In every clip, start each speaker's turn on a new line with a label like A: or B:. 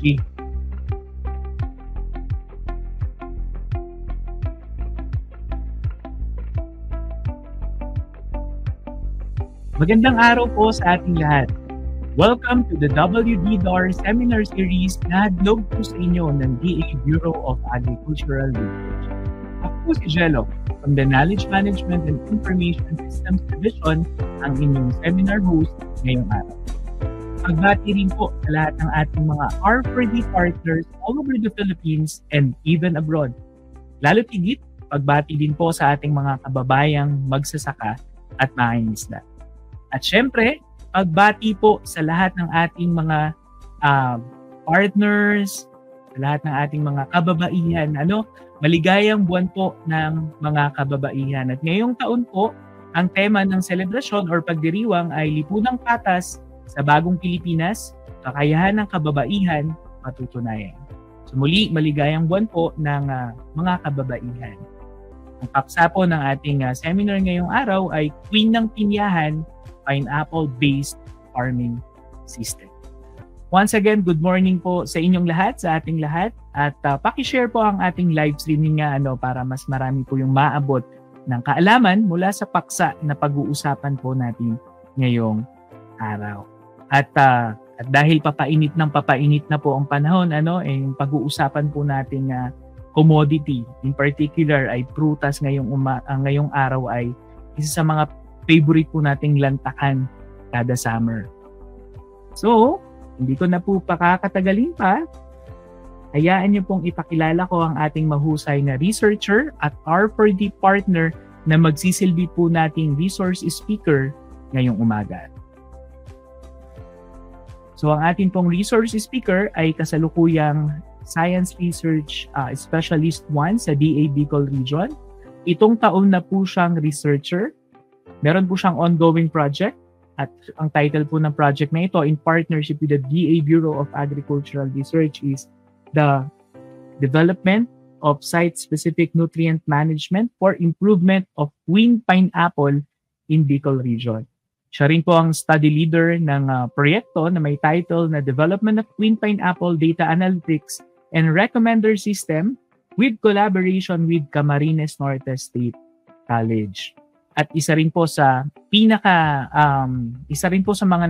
A: G. Magandang araw po sa ating lahat. Welcome to the WDDAR Seminar Series na hadlog po sa inyo ng DA Bureau of Agricultural Research. Ako po si Jello from the Knowledge Management and Information Systems Division, ang inyong seminar host ngayong araw. Pagbati rin po sa lahat ng ating mga R4D partners all over the Philippines and even abroad. Lalo tigit, pagbati din po sa ating mga kababayang magsasaka at mangingisda. At syempre, pagbati po sa lahat ng ating mga partners, sa lahat ng ating mga kababaihan. Maligayang buwan po ng mga kababaihan. At ngayong taon po, ang tema ng selebrasyon or pagdiriwang ay Lipunang Patas sa Bagong Pilipinas, Kakayahan ng Kababaihan, Matutunayan. So muli, maligayang buwan po ng mga kababaihan. Ang paksa po ng ating seminar ngayong araw ay Queen ng Pinyahan, Pineapple-Based Farming System. Once again, good morning po sa inyong lahat, sa ating lahat. At pakishare po ang ating live streaming para mas marami po yung maabot ng kaalaman mula sa paksa na pag-uusapan po natin ngayong araw. At dahil papainit na po ang panahon, yung pag-uusapan po natin commodity, in particular ay prutas ngayong araw ay isa sa mga favorite po nating lantakan kada summer. So, hindi ko na po pakakatagalin pa. Hayaan niyo pong ipakilala ko ang ating mahusay na researcher at R4D partner na magsisilbi po nating resource speaker ngayong umaga. So, ang ating pong resource speaker ay kasalukuyang Science Research Specialist 1 sa DA Bicol Region. Itong taon na po siyang researcher. Meron po siyang ongoing project at ang title po ng project na ito in partnership with the DA Bureau of Agricultural Research is the Development of Site-Specific Nutrient Management for Improvement of Queen Pineapple in Bicol Region. Siya rin po ang study leader ng proyekto na may title na Development of Queen Pineapple Data Analytics and Recommender System with collaboration with Camarines Norte State College. At isa rin po sa mga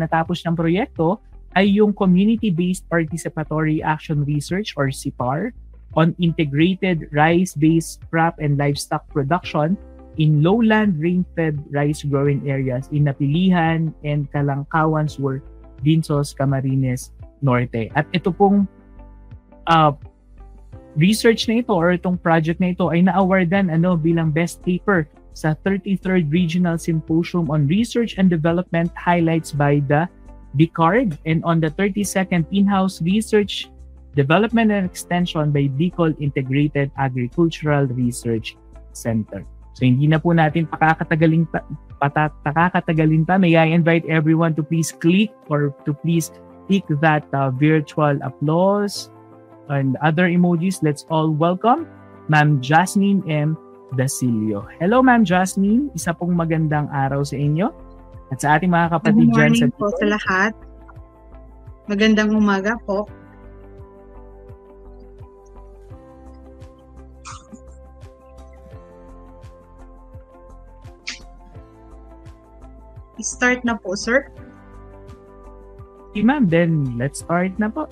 A: natapos ng proyekto ay yung Community-Based Participatory Action Research or CPAR on Integrated Rice-Based Crop and Livestock Production in Lowland Rain-Fed Rice Growing Areas in Napilihan and Calangkawan Sur, Dinsos, Camarines Norte. At ito pong research na ito or itong project na ito ay na-awardan bilang best paper sa 33rd Regional Symposium on Research and Development Highlights by the BICARD and on the 32nd In-House Research Development and Extension by Bicol Integrated Agricultural Research Center. So hindi na po natin pakakatagalin pa. May I invite everyone to please click or to please click that virtual applause and other emojis. Let's all welcome Ma'am Jasmine M. Dasilio. Hello Ma'am Jasmine, isa pong magandang araw sa inyo at sa ating mga kapatid dyan sa
B: Good morning po sa lahat. Magandang umaga po. Start na po, sir.
A: Okay, ma'am, then let's start na po.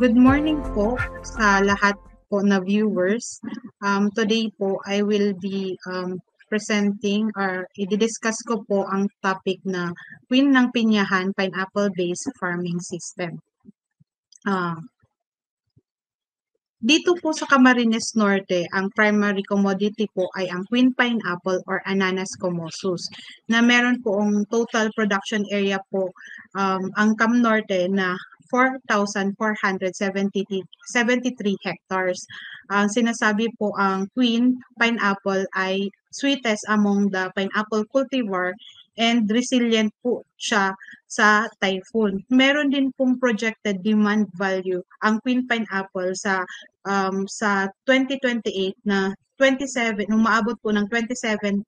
B: Good morning po sa lahat po na viewers. Today po, I will be presenting or i-discuss ko po ang topic na Queen ng Pinyahan, Pineapple-Based Farming System. Dito po sa Camarines Norte, ang primary commodity po ay ang Queen Pineapple or Ananas comossus na meron po ang total production area po ang Cam Norte na 4,473 hectares. Ang sinasabi po ang Queen Pineapple ay sweetest among the pineapple cultivar and resilient po siya sa typhoon. Meron din pong projected demand value ang Queen Pineapple sa 2028 na umaabot po ng 27.08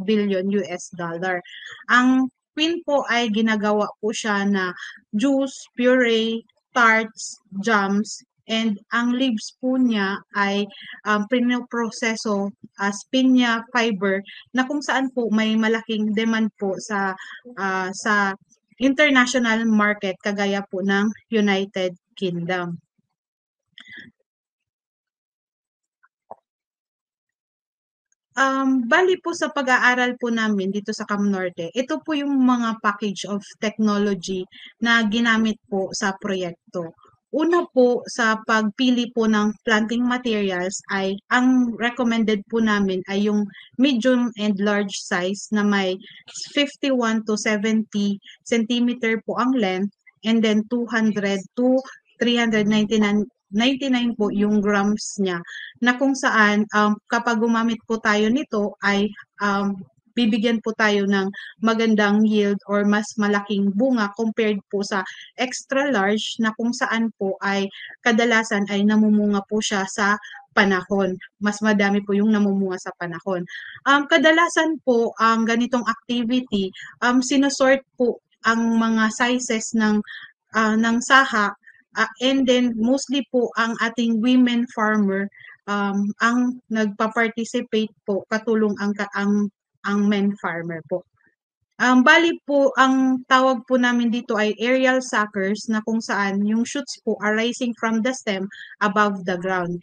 B: billion US dollar. Ang queen po ay ginagawa po siya na juice, puree, tarts, jams, and ang leaves po niya ay pinoproseso as pinya fiber na kung saan po may malaking demand po sa international market kagaya po ng United Kingdom. Bali po sa pag-aaral po namin dito sa Camnorte, ito po yung mga package of technology na ginamit po sa proyekto. Una po sa pagpili po ng planting materials ay ang recommended po namin ay yung medium and large size na may 51 to 70 centimeter po ang length and then 200 to 399 po yung grams niya na kung saan kapag gumamit po tayo nito ay bibigyan po tayo ng magandang yield or mas malaking bunga compared po sa extra large na kung saan po ay kadalasan ay namumunga po siya sa panahon. Mas madami po yung namumunga sa panahon. Kadalasan po ang ganitong activity, sinusort po ang mga sizes ng saha and then mostly po ang ating women farmer ang nagpa-participate po katulong ang men farmer po. Bali po ang tawag po namin dito ay aerial suckers na kung saan yung shoots po are rising from the stem above the ground.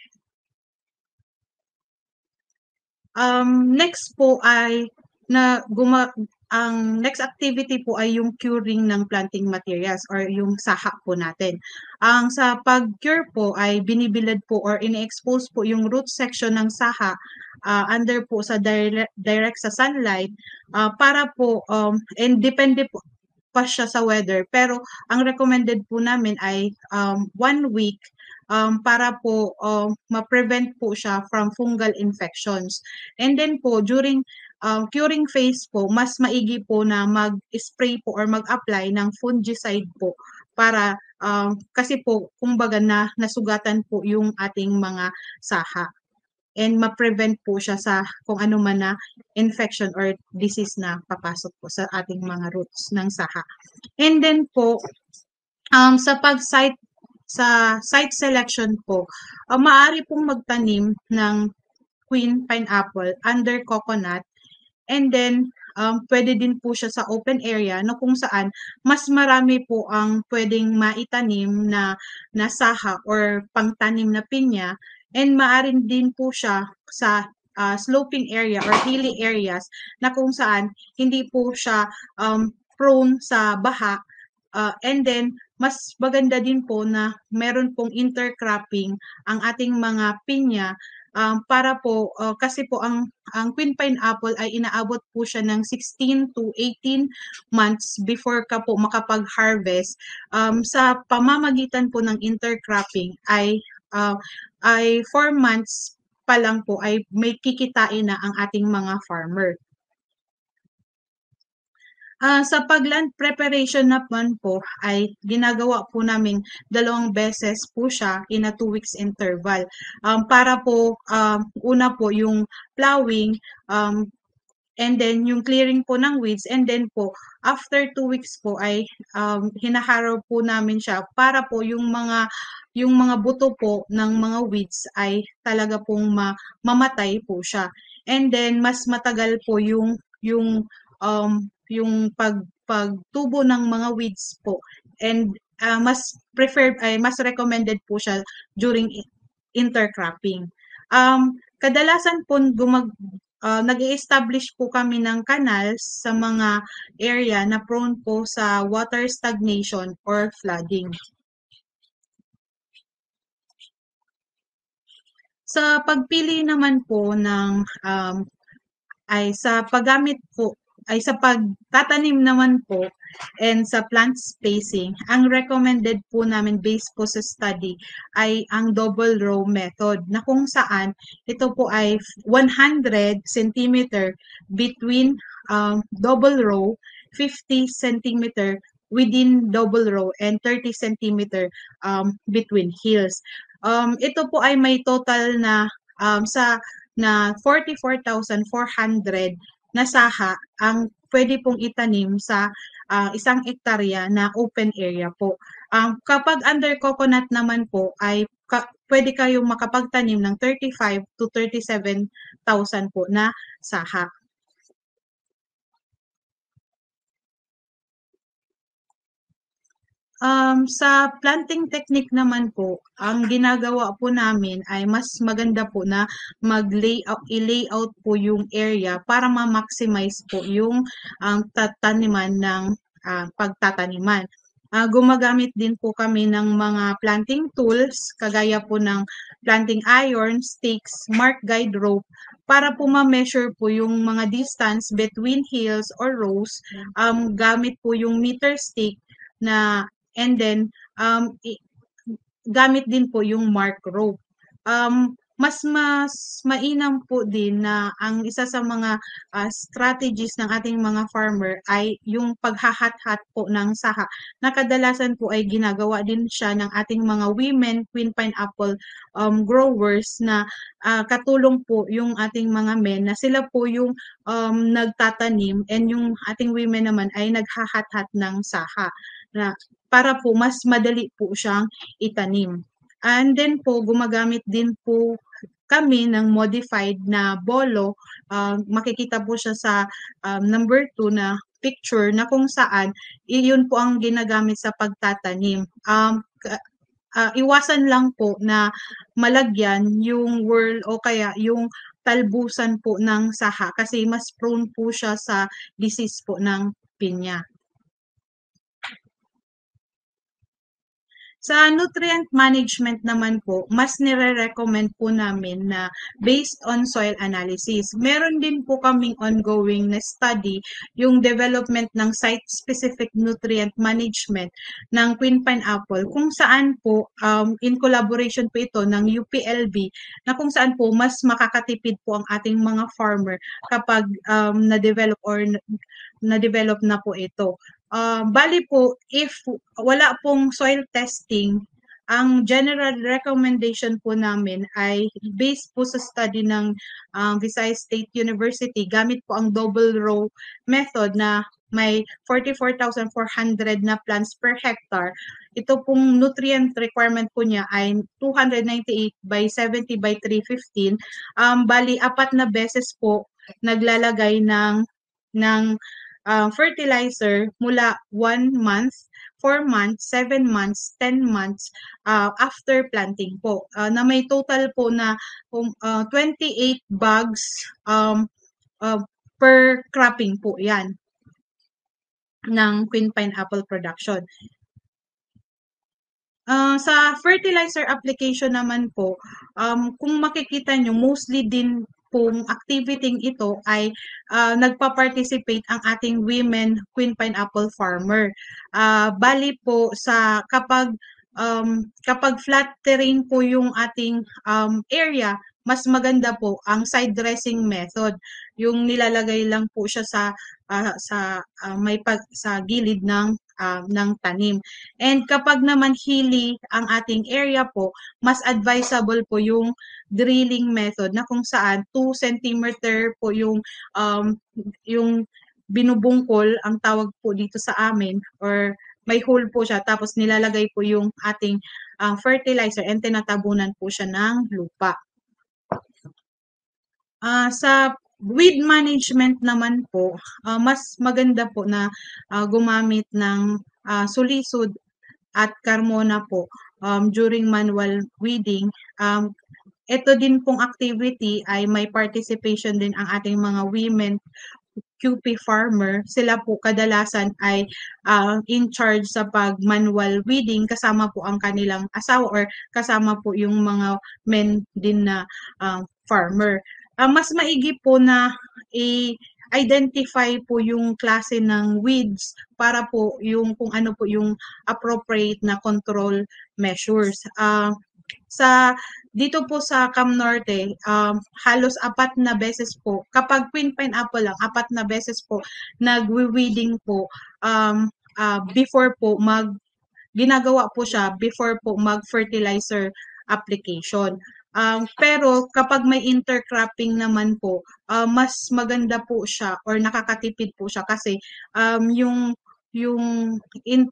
B: Next po ay ang next activity po ay yung curing ng planting materials or yung saha po natin. Ang sa pag-cure po ay binibilad po or ini-expose po yung root section ng saha under po sa direct sa sunlight para po and depende po pa siya sa weather pero ang recommended po namin ay 1 week para po ma-prevent po siya from fungal infections. And then po during curing phase po, mas maigi po na mag-spray po or mag-apply ng fungicide po para kasi po kumbaga na nasugatan po yung ating mga saha and ma-prevent po siya sa kung ano man na infection or disease na papasok po sa ating mga roots ng saha. And then po sa site selection po, maaari pong magtanim ng queen pineapple under coconut and then pwede din po siya sa open area na kung saan mas marami po ang pwedeng maitanim na saha or pangtanim na pinya and maaari din po siya sa sloping area or hilly areas na kung saan hindi po siya prone sa baha and then mas maganda din po na meron pong intercropping ang ating mga pinya para po kasi po ang queen pineapple ay inaabot po siya ng 16 to 18 months before ka po makapag-harvest. Sa pamamagitan po ng intercropping ay 4 months pa lang po ay may kikitain na ang ating mga farmer. Sa pag-land preparation naman po ay ginagawa po namin 2 beses po siya in a 2 weeks interval. Para po una po yung plowing and then yung clearing po ng weeds and then po after 2 weeks po ay hinaharrow po namin siya para po yung mga buto po ng mga weeds ay talaga pong mamatay po siya. And then mas matagal po yung pagtubo ng mga weeds po and mas preferred ay mas recommended po siya during intercropping. Kadalasan po nag-i-establish po kami ng canals sa mga area na prone po sa water stagnation or flooding. Sa pagpili naman po ng ay sa paggamit po ay sa pagtatanim naman po and sa plant spacing, ang recommended po namin based po sa study ay ang double row method na kung saan ito po ay 100 centimeter between double row, 50 centimeter within double row and 30 centimeter between hills. Ito po ay may total na 44,400 na saha ang pwede pong itanim sa 1 hektarya na open area po. Kapag under coconut naman po ay pwede kayong makapagtanim ng 35 to 37,000 po na saha. Sa planting technique naman po, ang ginagawa po namin ay mas maganda po na i-layout po yung area para ma-maximize po yung tataniman ng pagtataniman. Gumagamit din po kami ng mga planting tools, kagaya po ng planting iron, sticks, mark guide rope, para po ma-measure po yung mga distance between hills or rows, gamit po yung meter stick na and then gamit din po yung mark rope. Mas mainam po din na ang isa sa mga strategies ng ating mga farmer ay yung paghahat-hat po ng saha, na kadalasan po ay ginagawa din siya ng ating mga women queen pineapple growers, na katulong po yung ating mga men na sila po yung nagtatanim, and yung ating women naman ay naghahat-hat ng saha na para po mas madali po siyang itanim. And then po, gumagamit din po kami ng modified na bolo. Makikita po siya sa number 2 na picture, na kung saan iyon po ang ginagamit sa pagtatanim. Iwasan lang po na malagyan yung whirl o kaya yung talbusan po ng saha, kasi mas prone po siya sa disease po ng pinya. Sa nutrient management naman po, mas nire-recommend po namin na based on soil analysis. Meron din po kaming ongoing na study, yung development ng site-specific nutrient management ng queen pineapple, kung saan po in collaboration po ito ng UPLB, na kung saan po mas makakatipid po ang ating mga farmer kapag na-develop na po ito. Bali po, if wala pong soil testing, ang general recommendation po namin ay based po sa study ng Visayas State University, gamit po ang double row method na may 44,400 na plants per hectare. Ito pong nutrient requirement po niya ay 298 by 70 by 315. Bali, 4 na beses po naglalagay ng fertilizer mula 1 month, 4 months, 7 months, 10 months after planting po, na may total po na 28 bags per cropping po yan ng queen pineapple production. Sa fertilizer application naman po, kung makikita nyo, mostly din pong activity ito ay nagpa-participate ang ating women queen pineapple farmer. Bali po sa kapag flat terrain po yung ating area, mas maganda po ang side dressing method. Yung nilalagay lang po siya sa gilid ng tanim. And kapag naman hilly ang ating area po, mas advisable po yung drilling method, na kung saan 2 cm po yung binubungkol, ang tawag po dito sa amin, or may hole po siya, tapos nilalagay po yung ating fertilizer and tinatabunan po siya ng lupa. Sa weed management naman po, mas maganda po na gumamit ng sulisod at Carmona po during manual weeding. Ito din pong activity ay may participation din ang ating mga women QP farmer. Sila po kadalasan ay in charge sa pag-manual weeding, kasama po ang kanilang asawa or kasama po yung mga men din na farmer. Mas maigi po na i-identify po yung klase ng weeds para po yung kung ano po yung appropriate na control measures. Dito po sa Cam Norte, halos 4 na beses po, kapag queen pineapple lang, 4 na beses po nagwi-weeding po before po ginagawa po siya before po mag-fertilizer application. Pero kapag may intercropping naman po, mas maganda po siya or nakakatipid po siya kasi yung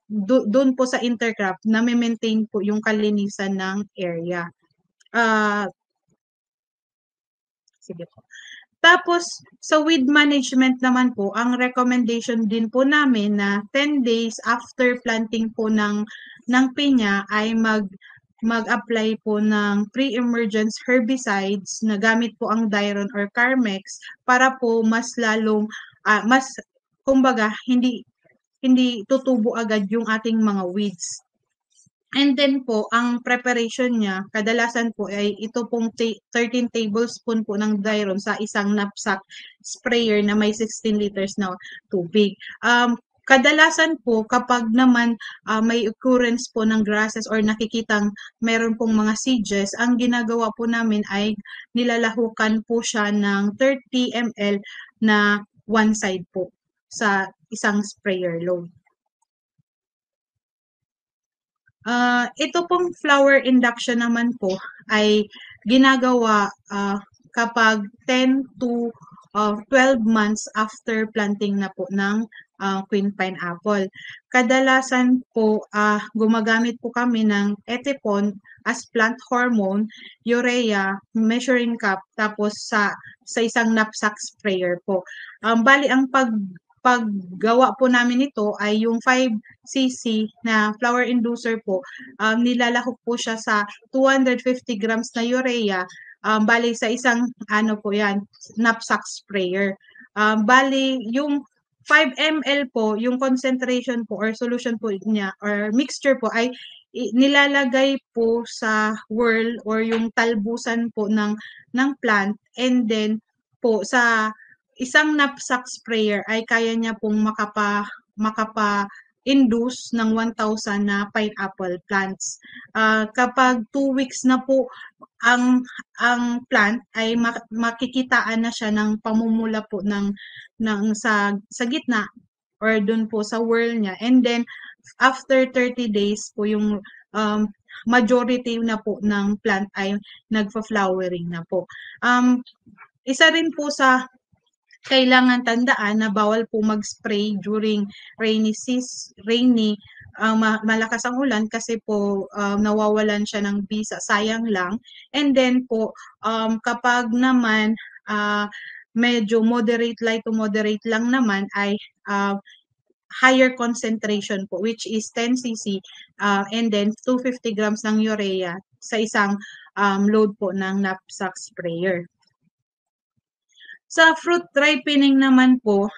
B: doon po sa intercrop name-maintain po yung kalinisan ng area. Sige po. Tapos sa weed management naman po, ang recommendation din po namin na 10 days after planting po ng pinya ay mag-apply po ng pre-emergence herbicides na gamit po ang Diron or Carmex para po mas lalong mas kumbaga hindi tutubo agad yung ating mga weeds. And then po, ang preparation niya, kadalasan po ay ito pong 13 tablespoon po ng Diron sa isang knapsack sprayer na may 16 liters na tubig. Kadalasan po kapag naman may occurrence po ng grasses or nakikitang meron pong mga seedges, ang ginagawa po namin ay nilalahukan po siya ng 30 ml na one side po sa isang sprayer load. Ito pong flower induction naman po ay ginagawa kapag 10 to 12 months after planting na po ng queen pineapple. Kadalasan po gumagamit po kami ng Etepon as plant hormone, urea, measuring cup, tapos sa isang knapsack sprayer po. Bali ang paggawa po namin ito ay yung 5 cc na flower inducer po, nilalahok po siya sa 250 grams na urea, bali sa isang po yan, knapsack sprayer. Bali yung 5 ml po, yung concentration po or solution po niya or mixture po ay nilalagay po sa whirl or yung talbusan po ng plant, and then po sa isang knapsack sprayer ay kaya niya pong makapa-induce ng 1,000 na pineapple plants. Kapag 2 weeks na po ang plant ay makikitaan na siya ng pamumula po ng sa gitna or dun po sa whirl niya. And then after 30 days po yung majority na po ng plant ay nagfa-flowering na po. Isa rin po sa kailangan tandaan na bawal po mag-spray during malakas ang ulan kasi po nawawalan siya ng bisa, sayang lang. And then po kapag naman medyo light to moderate lang naman ay higher concentration po, which is 10 cc and then 250 grams ng urea sa isang load po ng knapsack sprayer. Sa fruit ripening naman po,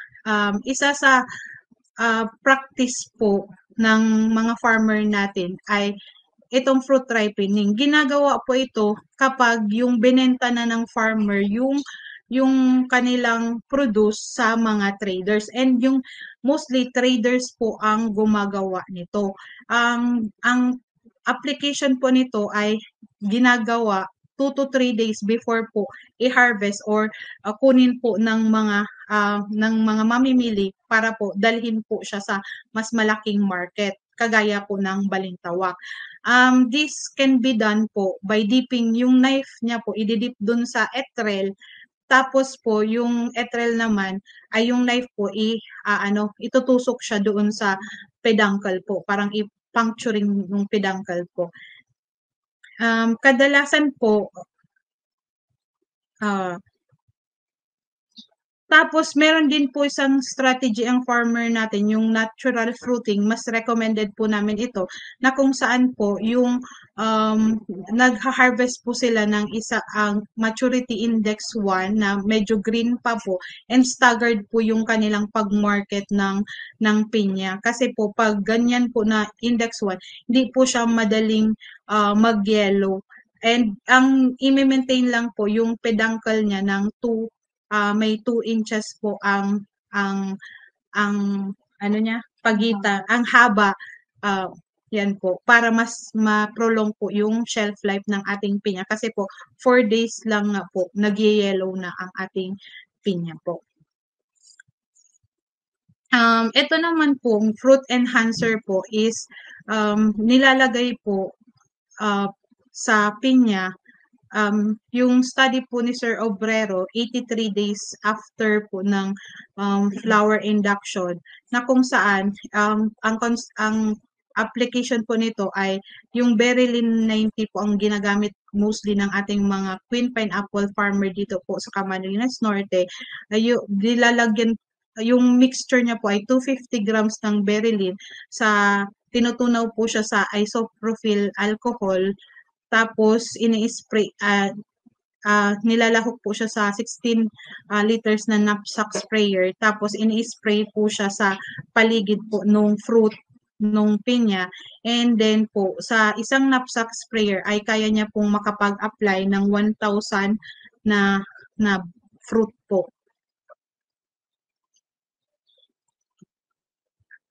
B: isa sa practice po ng mga farmer natin ay itong fruit ripening. Ginagawa po ito kapag yung binenta na ng farmer yung kanilang produce sa mga traders, and yung mostly traders po ang gumagawa nito. Ang application po nito ay ginagawa 2 to 3 days before po i-harvest or kunin po ng mga mamimili para po dalhin po siya sa mas malaking market kagaya po ng balintawak. This can be done po by dipping yung knife niya po, ididip dun sa etrel, tapos po yung etrel naman ay yung knife po itutusok siya doon sa peduncle po, parang i-puncturing yung peduncle po. Kadalasan po tapos meron din po isang strategy ang farmer natin, yung natural fruiting. Mas recommended po namin ito na kung saan po yung nagha-harvest po sila ng ang maturity index 1 na medyo green pa po, and staggered po yung kanilang pag-market ng pinya. Kasi po pag ganyan po na index 1, hindi po siya madaling mag-yellow. And ang i-maintain lang po yung peduncle niya ng may 2 inches po ang pagitan, ang haba, yan po, para mas ma-prolong po yung shelf life ng ating pinya kasi po 4 days lang nga po nag-yellow na ang ating pinya po. Ito naman po, fruit enhancer po is nilalagay po sa pinya yung study po ni Sir Obrero, 83 days after po ng flower induction, na kung saan ang application po nito ay yung Berylin 90 po ang ginagamit mostly ng ating mga queen pineapple farmer dito po sa Camarines Norte. Dilalagyan yung mixture niya po ay 250 grams ng Berylin, sa tinutunaw po siya sa isopropyl alcohol, tapos ini-spray, nilalahok po siya sa 16 liters na knapsack sprayer, tapos ini-spray po siya sa paligid po nung fruit nung pinya, and then po sa isang knapsack sprayer ay kaya niya pong makapag-apply ng 1,000 na fruit po.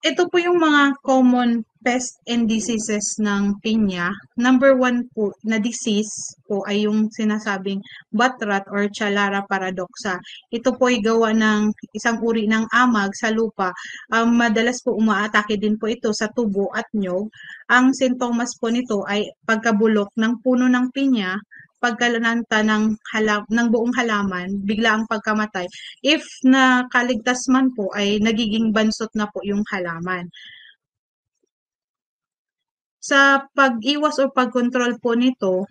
B: Ito po yung mga common pest and diseases ng pinya. Number 1 po na disease po ay yung sinasabing bat rot or Chalara paradoxa. Ito po ay gawa ng isang uri ng amag sa lupa. Madalas po umaatake din po ito sa tubo at nyog. Ang sintomas po nito ay pagkabulok ng puno ng pinya, pagkalanta ng buong halaman, bigla ang pagkamatay. If nakaligtas man po ay nagiging bansot na po yung halaman. Sa pag-iwas o pagkontrol po nito,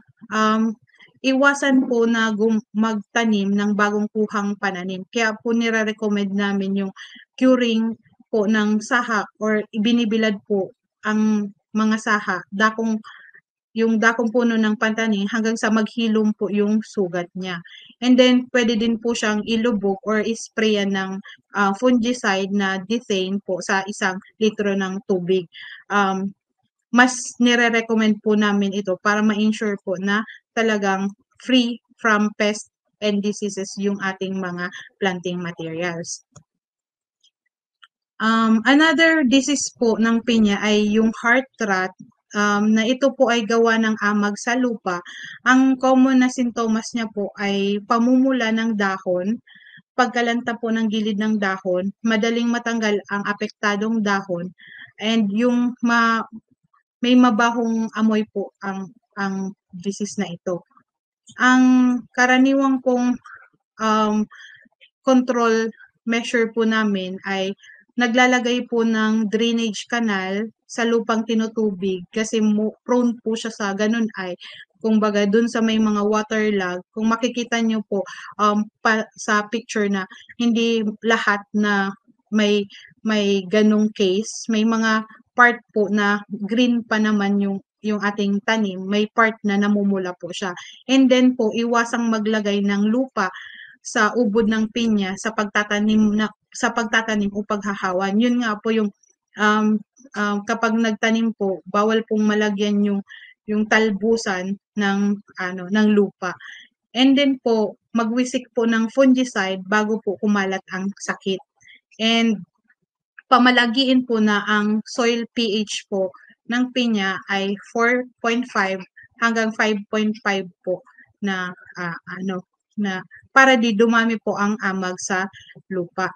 B: iwasan po na magtanim ng bagong kuhang pananim. Kaya po nire-recommend namin yung curing po ng saha or ibinibilad po ang mga saha, yung dakong puno ng pantani hanggang sa maghilom po yung sugat niya. And then, pwede din po siyang ilubog or isprayan ng fungicide na Dethane po sa 1 litro ng tubig. Mas nire-recommend po namin ito para ma-ensure po na talagang free from pest and diseases yung ating mga planting materials. Another disease po ng pinya ay yung heart rot, na ito po ay gawa ng amag sa lupa. Ang common na sintomas niya po ay pamumula ng dahon, pagkalanta po ng gilid ng dahon, madaling matanggal ang apektadong dahon, and yung may mabahong amoy po ang disease na ito. Ang karaniwang pong control measure po namin ay naglalagay po ng drainage canal sa lupang tinutubig, kasi prone po siya sa ganun ay kumbaga dun sa may mga waterlog. Kung makikita nyo po sa picture na hindi lahat na may ganung case, may mga part po na green pa naman yung ating tanim, may part na namumula po siya. And then po, iwasang maglagay ng lupa sa ubod ng pinya sa pagtatanim o paghahawan. Yun nga po yung kapag nagtanim po, bawal pong malagyan yung talbusan ng lupa. And then po, magwisik po ng fungicide bago po kumalat ang sakit. And pamalagiin po na ang soil pH po ng pinya ay 4.5 hanggang 5.5 po na para di dumami po ang amag sa lupa.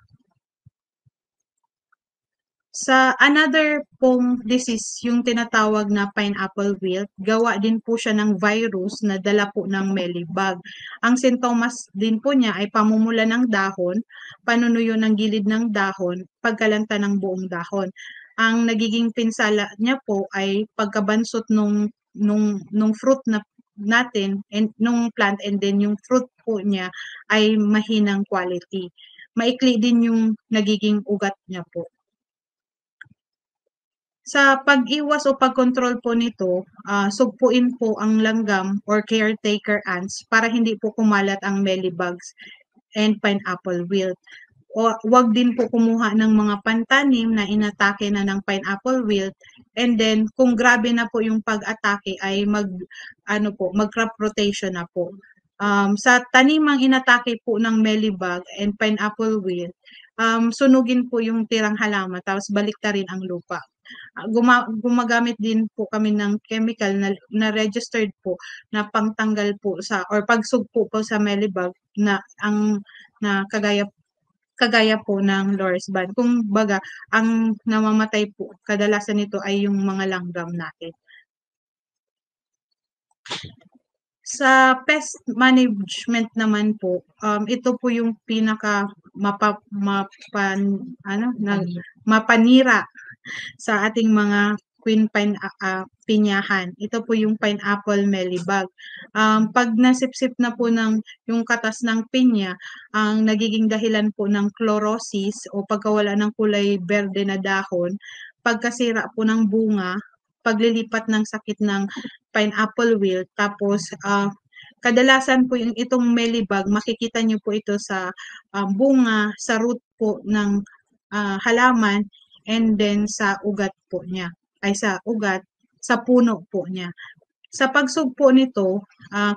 B: Sa another pong disease, yung tinatawag na pineapple wilt, gawa din po siya ng virus na dala po ng mealybug. Ang sintomas din po niya ay pamumula ng dahon, panunuyo ng gilid ng dahon, pagkalanta ng buong dahon. Ang nagiging pinsala niya po ay pagkabansot nung fruit natin and nung plant, and then yung fruit po niya ay mahinang quality. Maikli din yung nagiging ugat niya po. Sa pag-iwas o pagkontrol po nito, sugpuin po ang langgam or caretaker ants para hindi po kumalat ang mealybugs and pineapple wilt. O wag din po kumuha ng mga pantanim na inatake na ng pineapple wilt, and then kung grabe na po yung pag-atake ay mag-crop rotation na po. Sa tanimang inatake po ng mealybug and pineapple wilt, sunugin po yung tirang halaman tapos baliktarin ang lupa. Gumagamit din po kami ng chemical na registered po na pangtanggal po or pagsugpo po sa mealybug na kagaya po ng Loris band. Kung baga, ang namamatay po kadalasan nito ay yung mga langgam natin. Sa pest management naman po, ito po yung pinaka mapanira sa ating mga queen pinyahan. Ito po yung pineapple mealybug. 'Pag nasipsip na po ng yung katas ng pinya, ang nagiging dahilan po ng chlorosis o pagkawala ng kulay berde na dahon, pagkasira po ng bunga, paglilipat ng sakit ng pineapple wilt, tapos kadalasan po yung itong mealybug, makikita niyo po ito sa bunga, sa root po ng halaman, and then sa ugat po niya, sa ugat, sa puno po niya. Sa pagsugpo nito,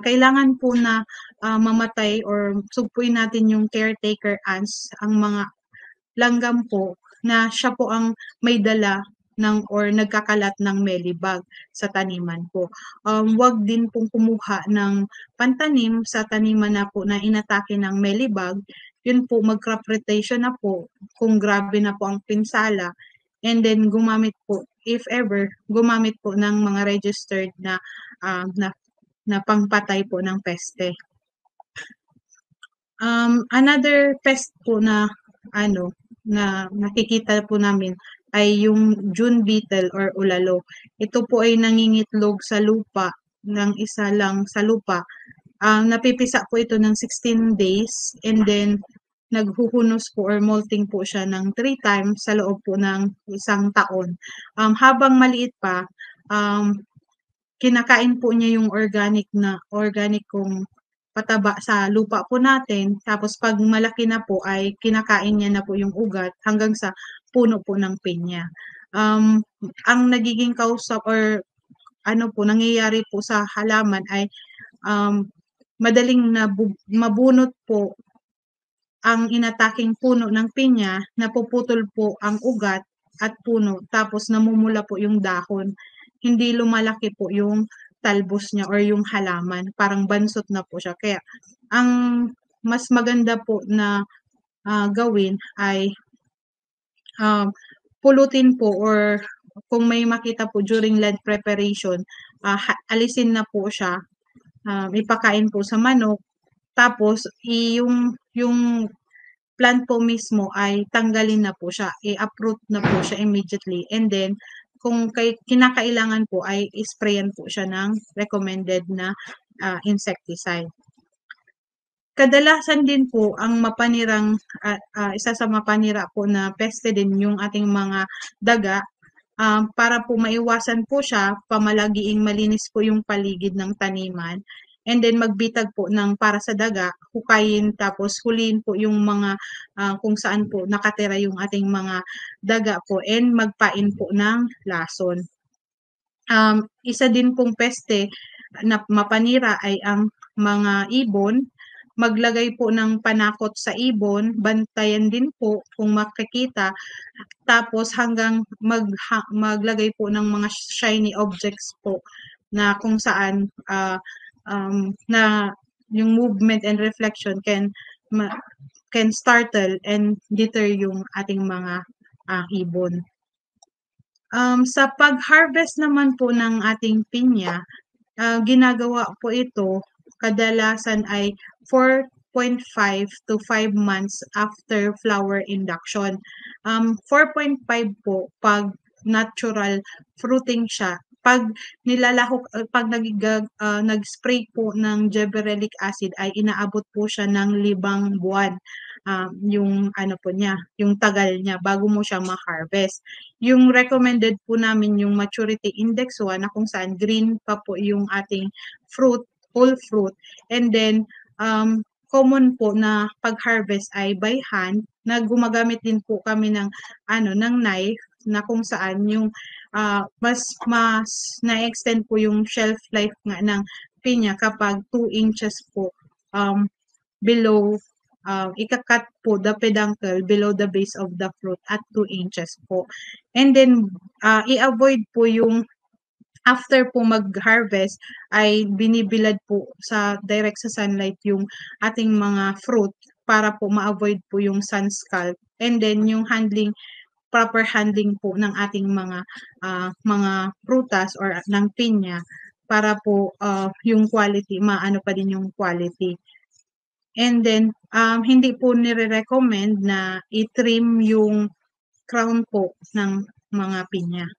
B: kailangan po na mamatay or sugpuin natin yung caretaker ants, ang mga langgam po na siya po ang may dala or nagkakalat ng mealybug sa taniman po. Wag din pong kumuha ng pantanim sa taniman na po na inatake ng mealybug. Yun po, mag-crop rotation na po kung grabe na po ang pinsala, and then gumamit po, if ever, gumamit po ng mga registered na pangpatay po ng peste. Another pest po na nakikita po namin ay yung June beetle or ulalo. Ito po ay nangingitlog sa lupa ng isa lang sa lupa. Napipisa po ito ng 16 days, and then naghuhunos po or molting po siya ng 3 times sa loob po ng isang taon. Habang maliit pa, kinakain po niya yung organikong pataba sa lupa po natin. Tapos pag malaki na po ay kinakain niya na po yung ugat hanggang sa puno po ng pinya. Ang nagiging kausap or nangyayari po sa halaman ay madaling mabunot po ang inataking puno ng pinya, napuputol po ang ugat at puno, tapos namumula po yung dahon. Hindi lumalaki po yung talbos niya or yung halaman, parang bansot na po siya. Kaya ang mas maganda po na gawin ay pulutin po, or kung may makita po during land preparation, alisin na po siya, ipakain po sa manok, tapos yung plant po mismo ay tanggalin na po siya, i-uproot na po siya immediately, and then kung kinakailangan po ay isprayan po siya ng recommended na insecticide. Kadalasan din po ang isa sa mapanira po na peste din yung ating mga daga. Para po maiwasan po siya, pamalagiing malinis po yung paligid ng taniman, and then magbitag po ng para sa daga, hukayin, tapos huliin po yung mga kung saan po nakatira yung ating mga daga po, and magpain po ng lason. Isa din pong peste na mapanira ay ang mga ibon. Maglagay po ng panakot sa ibon, bantayan din po kung makikita, tapos hanggang maglagay po ng mga shiny objects po na kung saan na yung movement and reflection can startle and deter yung ating mga ibon. Sa pag-harvest naman po ng ating pinya, ginagawa po ito kadalasan ay 4.5 to 5 months after flower induction. 4.5 po pag natural fruiting siya. Pag nag-spray po ng gibberellic acid ay inaabot po siya ng 5 buwan. Yung po niya, yung tagal niya bago mo siya ma-harvest. Yung recommended po namin yung maturity index 1, na kung saan green pa po yung ating fruit, whole fruit, and then common po na pag-harvest ay by hand, na gumagamit din po kami ng knife, na kung saan yung mas na-extend po yung shelf life nga ng pinya kapag 2 inches po below, ikakat po the peduncle below the base of the fruit at 2 inches po. And then i-avoid po yung after po mag-harvest ay binibilad po direct sa sunlight yung ating mga fruit para po ma-avoid po yung sun scald, and then yung proper handling po ng ating mga prutas or ng pinya para po yung quality, maano pa din yung quality. And then, hindi po nire-recommend na i-trim yung crown po ng mga pinya.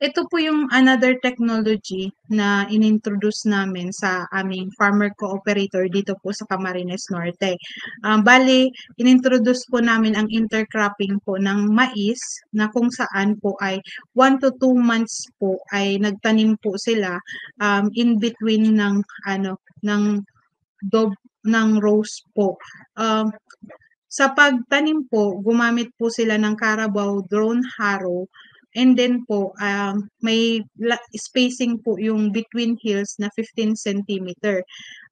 B: Ito po yung another technology na inintroduce namin sa aming farmer cooperator dito po sa Camarines Norte. Bali, inintroduce po namin ang intercropping po ng mais na kung saan po ay 1 to 2 months po ay nagtanim po sila in between ng ng rows po. Sa pagtanim po, gumamit po sila ng Carabao drone harrow. And then po, may spacing po yung between hills na 15 cm.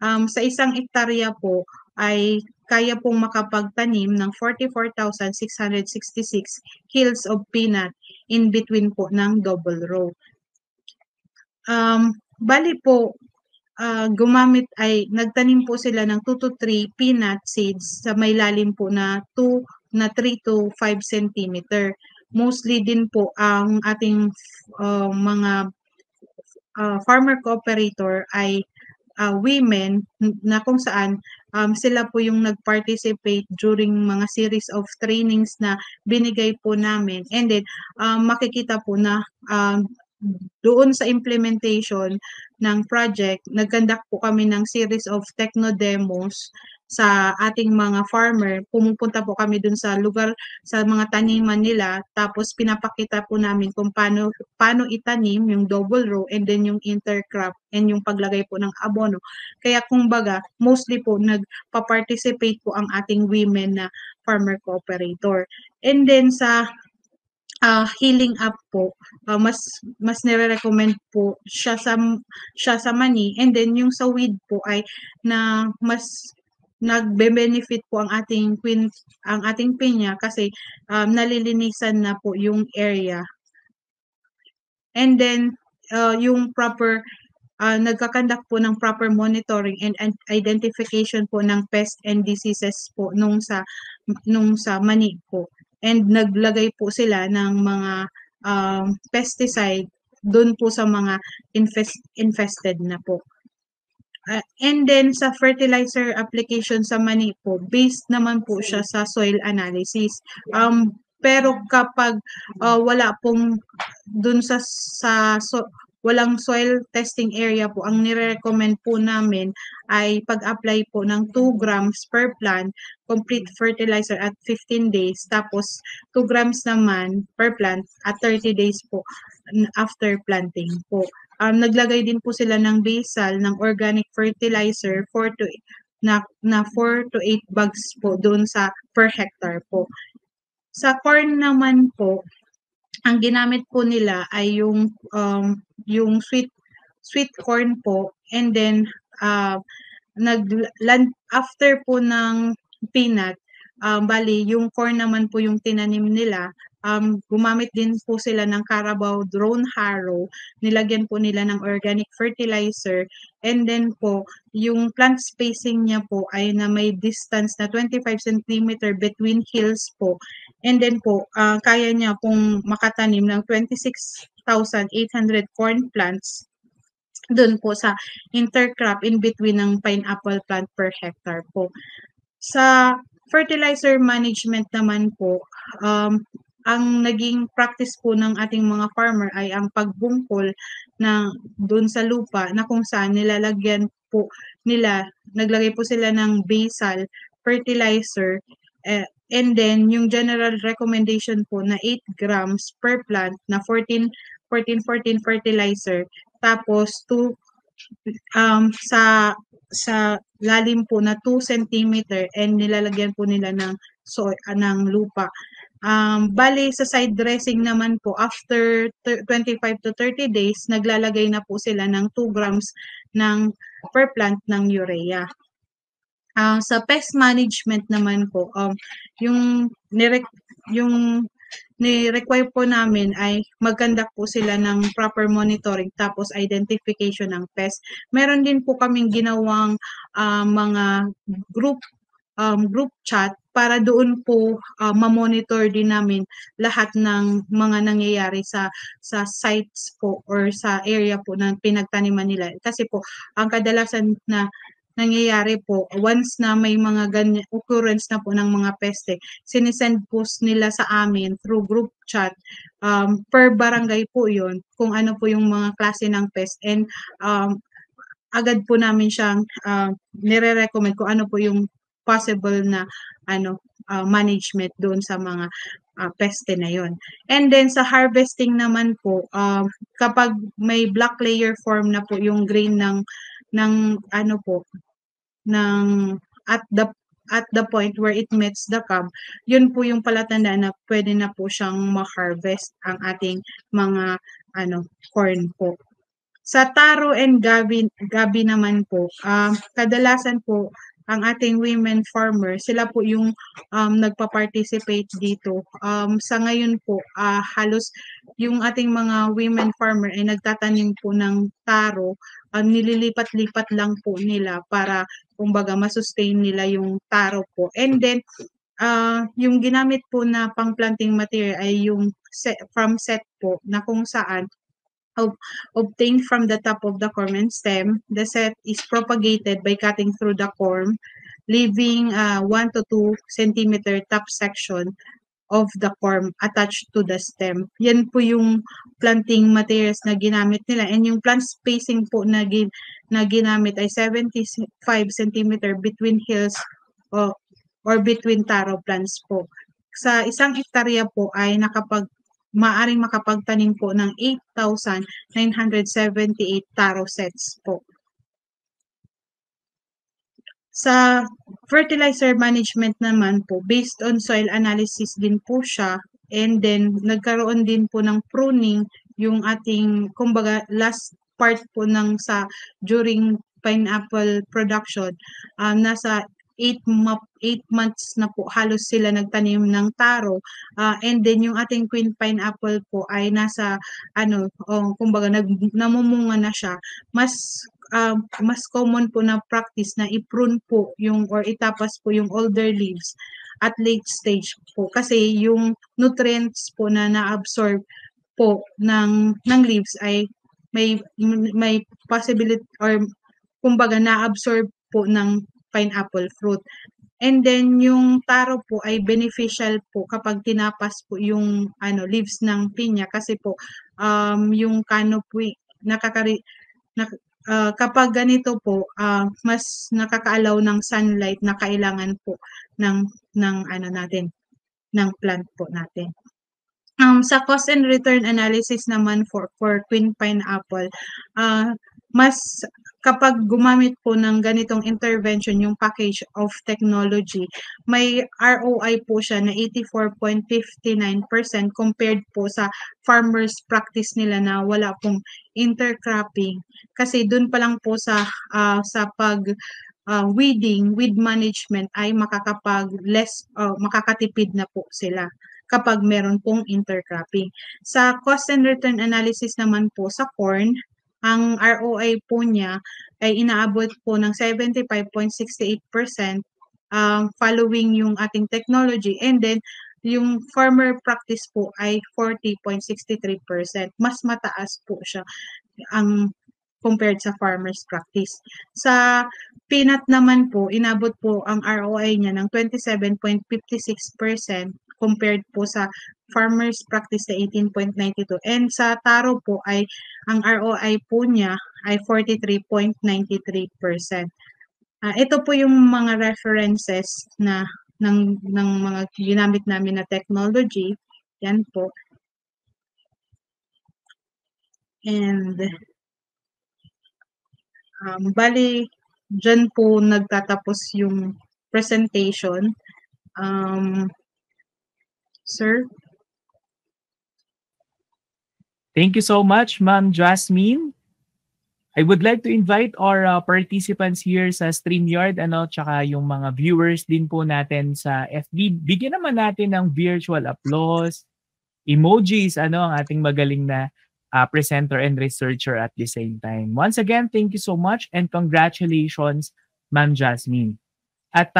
B: Sa isang hektarya po ay kaya pong makapagtanim ng 44,666 hills of peanut in between po ng double row. Bali po, nagtanim po sila ng 2 to 3 peanut seeds sa may lalim po na 3 to 5 cm. Mostly din po ang ating mga farmer cooperator ay women na kung saan sila po yung nag-participate during mga series of trainings na binigay po namin. And then, makikita po na doon sa implementation ng project, nag-conduct po kami ng series of techno-demos sa ating mga farmer. Pumupunta po kami dun sa lugar, sa mga taniman nila, tapos pinapakita po namin kung paano itanim yung double row and then yung intercrop and yung paglagay po ng abono. Kaya kumbaga, mostly po nagpa-participate po ang ating women na farmer cooperator. And then sa healing up po, mas nire-recommend po siya sa mani, and then yung sa weed po ay na mas nagbe-benefit po ang ating pinya kasi nalilinisan na po yung area. And then yung proper nagkakandak po ng proper monitoring and identification po ng pests and diseases po nung sa mani po. And naglagay po sila ng mga pesticide doon po sa mga infested na po. And then sa fertilizer application sa mani po, based naman po siya sa soil analysis. Pero kapag wala pong dun walang soil testing area po, ang nire-recommend po namin ay pag-apply po ng 2 grams per plant, complete fertilizer at 15 days, tapos 2 grams naman per plant at 30 days po after planting po. Naglagay din po sila ng basal ng organic fertilizer 4 to 8 bags po doon sa per hectare po. Sa corn naman po, ang ginamit po nila ay yung sweet corn po, and then after po ng peanut, bali yung corn naman po yung tinanim nila, gumamit din po sila ng Carabao drone harrow, nilagyan po nila ng organic fertilizer, and then po yung plant spacing niya po ay na may distance na 25 cm between hills po, and then po kaya niya pong makatanim ng 26,800 corn plants doon po sa intercrop in between ng pineapple plant per hectare po. Sa fertilizer management naman po, ang naging practice po ng ating mga farmer ay ang pagbungkol na doon sa lupa na kung saan naglagay po sila ng basal fertilizer, and then yung general recommendation po na 8 grams per plant na 14 fertilizer, tapos sa lalim po na 2 cm and nilalagyan po nila ng lupa. Bali sa side dressing naman po, after 25 to 30 days, naglalagay na po sila ng 2 grams per plant ng urea. Sa pest management naman po, yung ni-require po namin ay mag-conduct po sila ng proper monitoring tapos identification ng pest. Meron din po kaming ginawang mga group chat para doon po ma-monitor din namin lahat ng mga nangyayari sa sites po or sa area po na pinagtaniman nila. Kasi po ang kadalasan na nangyayari po once na may mga ganyan occurrence na po ng mga peste, sinisend po nila sa amin through group chat, per barangay po yon kung ano po yung mga klase ng pest, and agad po namin siyang nire-recommend kung ano po yung possible na management doon sa mga peste na yon. And then sa harvesting naman po, kapag may black layer form na po yung grain ng po ng at the point where it meets the cob, yun po yung palatandaan na pwede na po siyang ma-harvest ang ating mga corn po. Sa taro and gabi naman po, kadalasan po ang ating women farmer, sila po yung nagpa-participate dito. Sa ngayon po, halos yung ating mga women farmer ay nagtatanim po ng taro, nililipat-lipat lang po nila para kumbaga masustain nila yung taro po. And then, yung ginamit po na pang-planting material ay yung from set po na kung saan obtained from the top of the corm and stem. The set is propagated by cutting through the corm, leaving 1 to 2 centimeter top section of the corm attached to the stem. Yan po yung planting materials na ginamit nila, and yung plant spacing po na ginamit ay 75 centimeter between hills or between taro plants po. Sa isang hektarya po ay maaring makapagtanim po ng 8,978 taro sets po. Sa fertilizer management naman po, based on soil analysis din po siya, and then nagkaroon din po ng pruning yung ating, kumbaga, last part po during pineapple production, nasa 8 months na po halos sila nagtanim ng taro, and then yung ating queen pineapple po ay nasa kumbaga namumunga na siya. Mas common po na practice na i-prune po or itapas po yung older leaves at late stage po, kasi yung nutrients po na na-absorb po ng leaves ay may possibility or kumbaga na-absorb po ng pineapple fruit. And then yung taro po ay beneficial po kapag tinapas po yung leaves ng pinya, kasi po yung canopy kapag ganito po, mas nakakaalaw ng sunlight na kailangan po ng plant po natin. Sa cost and return analysis naman for queen pineapple, mas kapag gumamit po ng ganitong intervention, yung package of technology, may ROI po siya na 84.59% compared po sa farmers practice nila na wala pong intercropping. Kasi dun pa lang po sa weed management ay makakatipid na po sila kapag meron pong intercropping. Sa cost and return analysis naman po sa corn, ang ROI po niya ay inaabot po ng 75.68% following yung ating technology, and then yung farmer practice po ay 40.63%. Mas mataas po siya compared sa farmer's practice. Sa peanut naman po, inabot po ang ROI niya ng 27.56% compared po sa farmer's practice na 18.92. And sa taro po ay ang ROI po niya ay 43.93%. Ito po yung mga references ng mga ginamit namin na technology. Yan po. And bali, dyan po nagtatapos yung presentation. Sir?
A: Thank you so much, Ma'am Jasmine. I would like to invite our participants here sa StreamYard, tsaka yung mga viewers din po natin sa FB. Bigyan naman natin ng virtual applause, emojis, ang ating magaling na presenter and researcher at the same time. Once again, thank you so much and congratulations, Ma'am Jasmine. At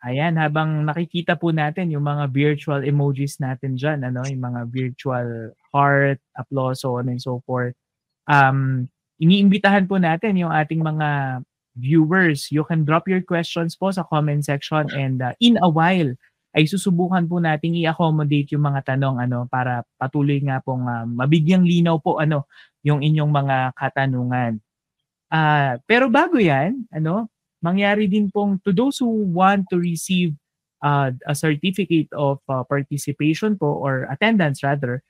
A: Ayan, habang nakikita po natin yung mga virtual emojis natin dyan, ano, yung mga virtual heart, applause, so on and so forth. Iniimbitahan po natin yung ating mga viewers. You can drop your questions po sa comment section and in a while ay susubukan po nating i-accommodate yung mga tanong ano para patuloy nga pong mabigyang linaw po ano yung inyong mga katanungan. Pero bago 'yan, ano, mangyari din pong to those who want to receive a certificate of participation po or attendance rather,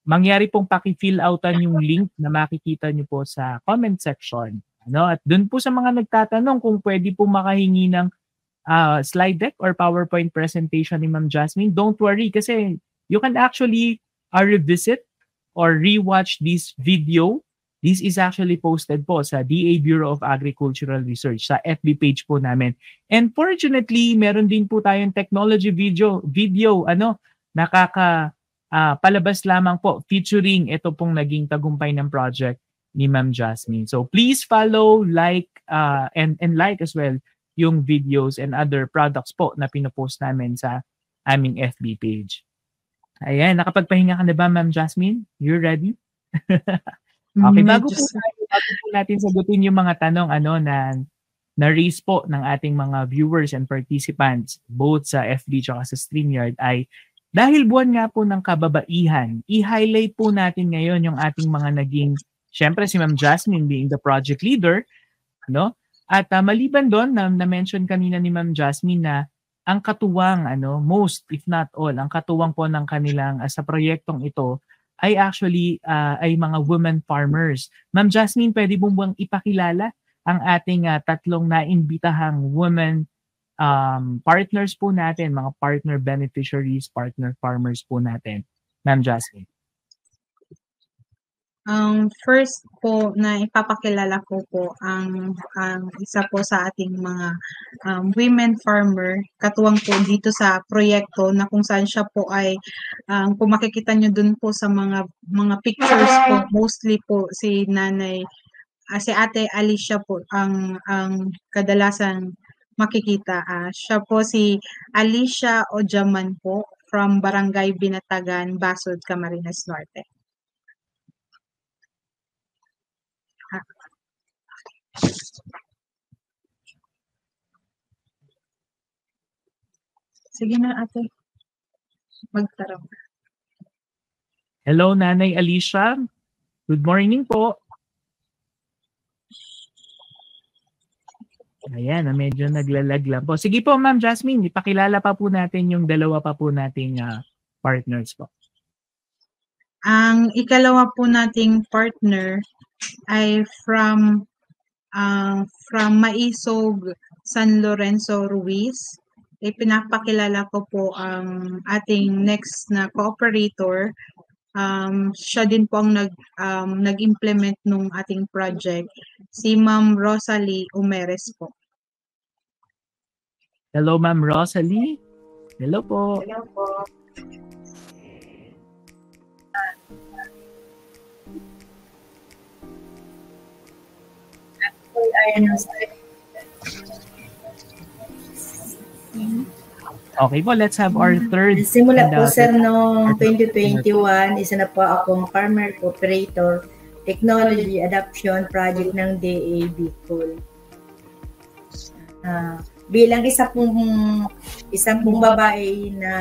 A: mangyari pong paki-fill outan yung link na makikita niyo po sa comment section. Ano, at dun po sa mga nagtatanong kung pwede po makahingi ng slide deck or PowerPoint presentation ni Ma'am Jasmine, don't worry kasi you can actually revisit or rewatch this video. This is actually posted po sa DA Bureau of Agricultural Research sa FB page po namin. And fortunately, meron din po tayong technology video ano, palabas lamang po featuring ito pong naging tagumpay ng project ni Ma'am Jasmine. So please follow, like, and like as well yung videos and other products po na pinopost namin sa aming FB page. Ayan, nakapagpahinga ka na ba, Ma'am Jasmine? You ready? Okay, bago po natin sagutin yung mga tanong ano na raise po ng ating mga viewers and participants both sa FB at sa StreamYard ay dahil buwan nga po ng kababaihan, i-highlight po natin ngayon yung ating mga naging, syempre si Ma'am Jasmine being the project leader, no? At maliban doon na-mention kanina ni Ma'am Jasmine na ang katuwang most if not all ang katuwang po ng kanilang sa proyektong ito ay actually ay mga women farmers. Ma'am Jasmine, pwede mo bang ipakilala ang ating tatlong naimbitahang women partners po natin, mga partner beneficiaries, partner farmers po natin. Ma'am Jasmine.
B: First po na ipapakilala ko po ang isa po sa ating mga women farmer, katuwang po dito sa proyekto na kung saan siya po ay kung makikita nyo dun po sa mga pictures po, mostly po si nanay, si Ate Alicia po ang kadalasan makikita. Siya po si Alicia Ojaman po from Barangay Binatagan, Basod, Camarines Norte. Sige na ate, magtarong.
A: Hello Nanay Alicia, good morning po. Ayan, medyo naglalag lang po. Sige po Ma'am Jasmine, ipakilala pa po natin yung dalawa pa po nating partners po.
B: Ang ikalawa po nating partner ay from Maisog, San Lorenzo, Ruiz. Ipinapakilala ko po ang ating next na cooperator. Siya din po ang nag-implement nung ating project, si Ma'am Rosalie Umeres po.
A: Hello Ma'am Rosalie. Hello po.
B: Hello po.
A: Okay po, let's have our third.
C: Simula po sir noong 2021, isa na po akong farmer cooperator technology adoption project ng DA Bicol. Bilang isa pong babae na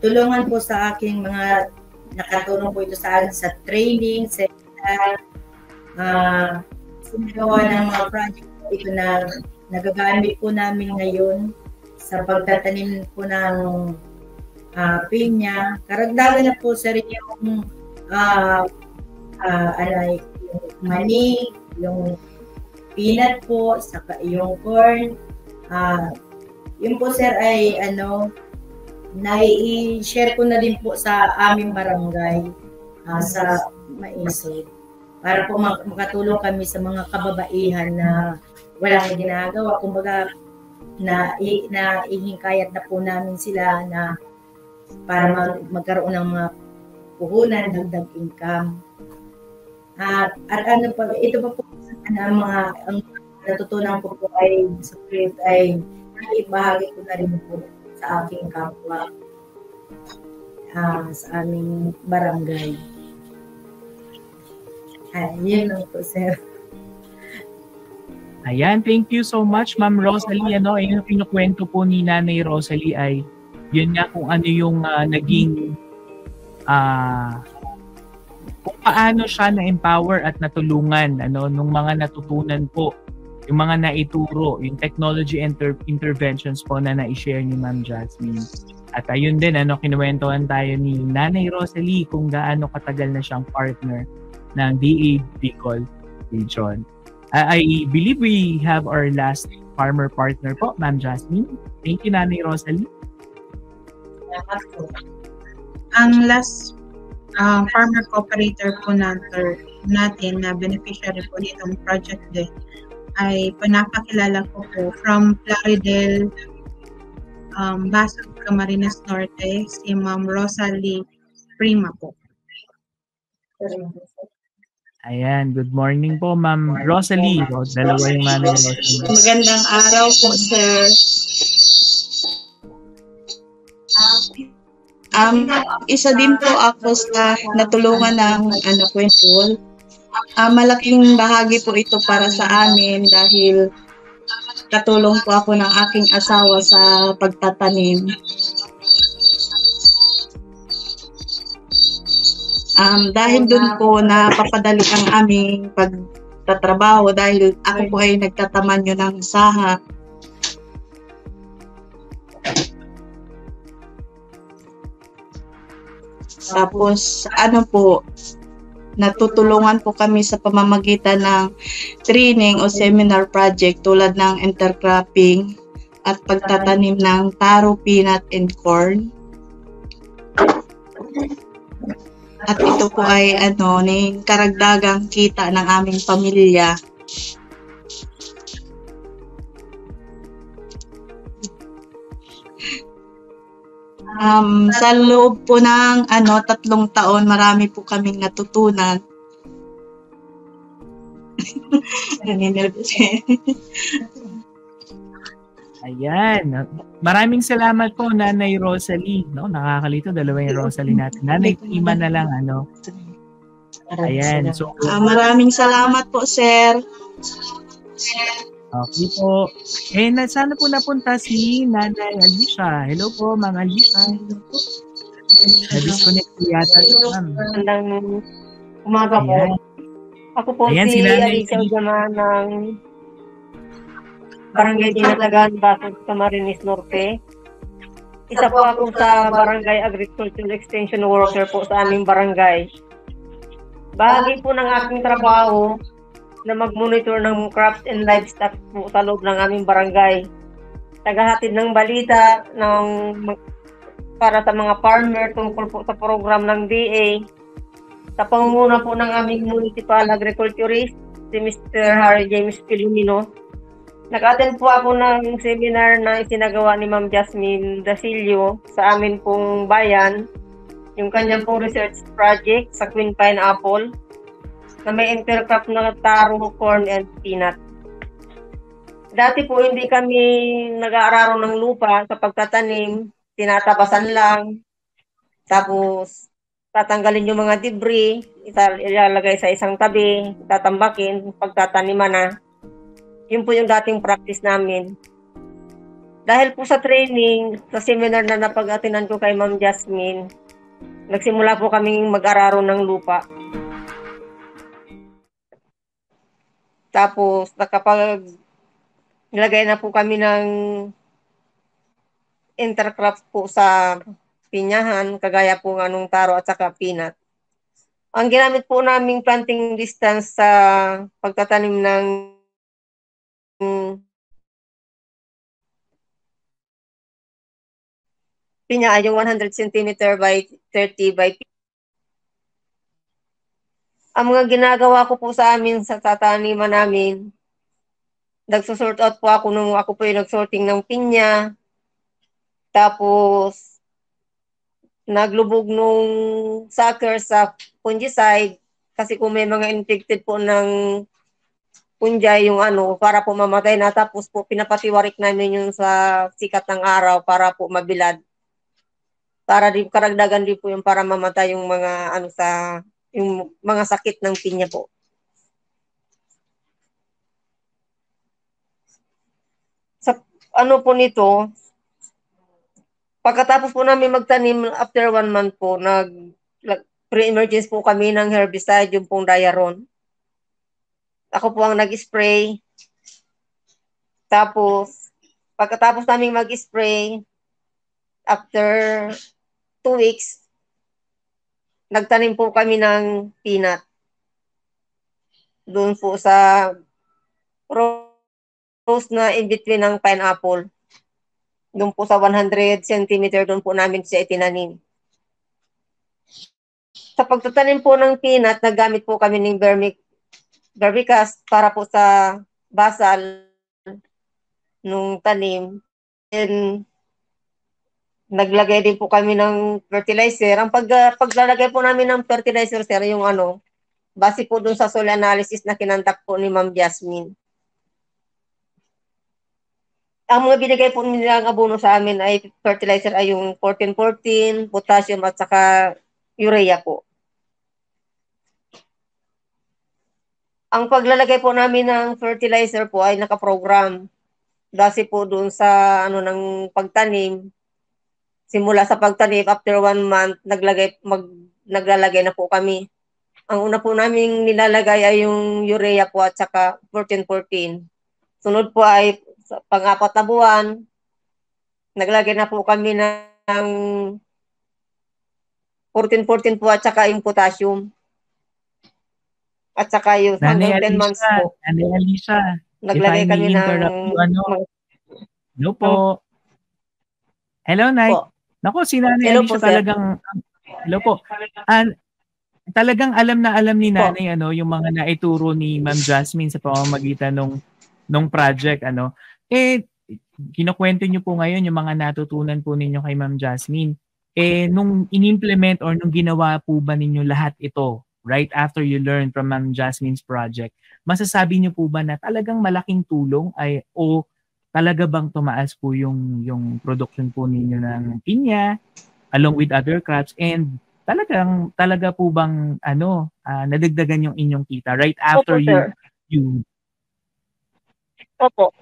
C: tulungan po sa aking mga nakatulong po ito sa akin sa training, seminar, sinagawa ng mga project ito na nagagamit po namin ngayon sa pagtatanim po ng pinya. Karagdagan na po sir yung yung mani, yung peanut po, saka yung corn. Yun po sir ay nai-share ko na din po sa aming barangay sa Maisog para po makatulong kami sa mga kababaihan na walang ginagawa. Kumbaga, na ihingkayat na po namin sila na para magkaroon ng mga puhunan, dagdag income. At ano pa, ito pa po ang natutunan ko po ay sa project ay bahagi ko na rin po sa aking kapwa sa aming barangay. Yun lang po, sir.
A: Ayan, thank you so much, Ma'am Rosalie. Yung kinukwento po ni Nanay Rosalie ay yun nga kung ano yung naging kung paano siya na-empower at natulungan nung mga natutunan po, yung mga naituro, yung technology interventions po na na-share ni Ma'am Jasmine. At ayun din, kinuwentuhan tayo ni Nanay Rosalie kung gaano katagal na siyang partner ng DA Bicol Region. I believe we have our last farmer partner po, Ma'am Jasmine. Thank you, Nanay Rosalie.
B: Ang last farmer cooperator po natin na beneficiary po nitong project din ay pinapakilala ko po from Plaridel, Basod, Camarines Norte, si Ma'am Rosalie Prima po.
A: Ayan, good morning po, Ma'am Rosalie. Dalawa yung Nanay Rosalie.
D: Magandang araw po, sir. Isa din po ako sa natulungan ng Quinpool. Malaking bahagi po ito para sa amin dahil katulong po ako ng aking asawa sa pagtatanim. Dahil dun po napapadali ang aming pagtatrabaho dahil ako po ay nagtatamanyo ng saha. Tapos natutulungan po kami sa pamamagitan ng training o seminar project tulad ng intercropping at pagtatanim ng taro, peanut, and corn. At ito po ay karagdagang kita ng aming pamilya. Sa loob po ng 3 taon, marami po kaming natutunan.
A: Ayan. Maraming salamat po, Nanay Rosalie. Nakakalito, dalawa yung Rosalie natin. Nanay Prima na lang, Ayan. So,
D: maraming salamat po, sir.
A: Okay po. Sana po napunta si Nanay Alicia. Hello po, Ma'am Alicia. Na-disconnect po yata.
E: Magandang umaga po. Ako po si Alicia Ujaman ng Barangay Dinatagan, Basod, Camarines Norte. Isa po ako sa Barangay Agricultural Extension Worker po sa aming barangay. Bahagi po ng aking trabaho na mag-monitor ng crops and livestock po sa loob ng aming barangay. Tagahatid ng balita para sa mga farmer tungkol po sa program ng DA. Sa pangunguna po ng aming municipal agriculturist, si Mr. Harry James Filomeno. Nag-attend po ako ng seminar na isinagawa ni Ma'am Jasmine Dasilio sa amin pong bayan, yung kanyang pong research project sa Queen Pineapple na may intercrop na taro, corn, and peanut. Dati po hindi kami nag-aararo ng lupa sa pagtatanim, tinatabasan lang, tapos tatanggalin yung mga debris, ilalagay sa isang tabi, tatambakin, pagtataniman na. Yun po yung dating practice namin. Dahil po sa training, sa seminar na napag-atinan ko kay Ma'am Jasmine, nagsimula po kaming mag-araro ng lupa. Tapos, nilagay na po kami ng intercrop po sa pinyahan, kagaya po ng taro at saka peanut. Ang ginamit po naming planting distance sa pagtatanim ng pinya ay yung 100 cm by 30 by ang mga ginagawa ko po sa amin sa tataniman namin, nagsusort out po ako nung ako po yung nagsorting ng pinya, tapos naglubog nung sucker sa fungicide kasi kung may mga infected po ng punjay yung para po mamatay na. Tapos po pinapatiwarik namin yung sa sikat ng araw para po mabilad. Para di karagdagan din po yung para mamatay yung mga yung mga sakit ng pinya po. Sa po nito, pagkatapos po namin magtanim after 1 month po, pre-emergence po kami ng herbicide, yung pong Diaron. Ako po ang nag-spray. Tapos, pagkatapos namin mag-spray, after 2 weeks, nagtanim po kami ng peanut. Doon po sa rows na in between ng pineapple. Doon po sa 100 cm, doon po namin siya itinanim. Sa pagtatanim po ng peanut, naggamit po kami ng vermicast para po sa basal nung tanim. And naglagay din po kami ng fertilizer. Ang paglalagay po namin ng fertilizer, sir, yung base po dun sa soil analysis na kinandak po ni Ma'am Jasmine. Ang mga binigay po nilang abono sa amin ay fertilizer ay yung 14-14, potassium at saka urea po. Ang paglalagay po namin ng fertilizer po ay nakaprogram. Base po dun sa ng pagtanim. Simula sa pagtanim, after 1 month, naglalagay na po kami. Ang una po namin nilalagay ay yung urea po at saka 14-14. Sunod po ay pang-4 na buwan, naglagay na po kami ng 14-14 po at saka yung potassium. At saka yung hanggang 10 months po.
A: Nanay Alicia,
E: naglagay kami ng...
A: Hello po. Hello, Nay.
E: Po.
A: Naku, si Nanay
E: Hello
A: Alicia
E: po,
A: talagang... Hello po. Talagang alam na alam ni Nanay yung mga naituro ni Ma'am Jasmine sa pamamagitan nung project. Kinukwento niyo po ngayon yung mga natutunan po ninyo kay Ma'am Jasmine. Nung in-implement or nung ginawa po ba ninyo lahat ito right after you learned from Ma'am Jasmine's project, masasabi niyo po ba na talagang malaking tulong o talaga bang tumaas po yung production po ninyo ng pinya along with other crops, and talaga po bang nadagdagan yung inyong kita right after
E: Opo,
A: you
E: Opo.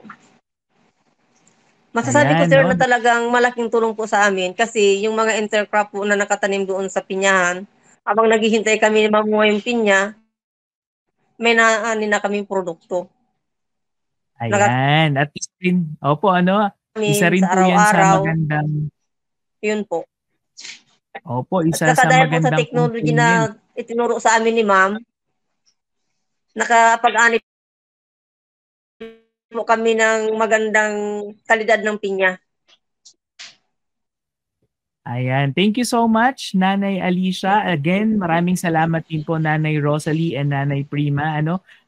E: Masasabi ko, sir,
A: no?
E: na talagang malaking tulong po sa amin kasi yung mga intercrop po na nakatanim doon sa pinyahan, habang naghihintay kami na mamuha yung pinya, may naanin na kaming produkto.
A: Ayan. At isa rin po yan sa magandang...
E: Yun po.
A: Opo, isa
E: sa
A: magandang...
E: Sa technology na itinuro sa amin ni Ma'am, nakapag-ani po kami ng magandang kalidad ng pinya.
A: Ayan. Thank you so much, Nanay Alicia. Again, maraming salamat din po, Nanay Rosalie and Nanay Prima.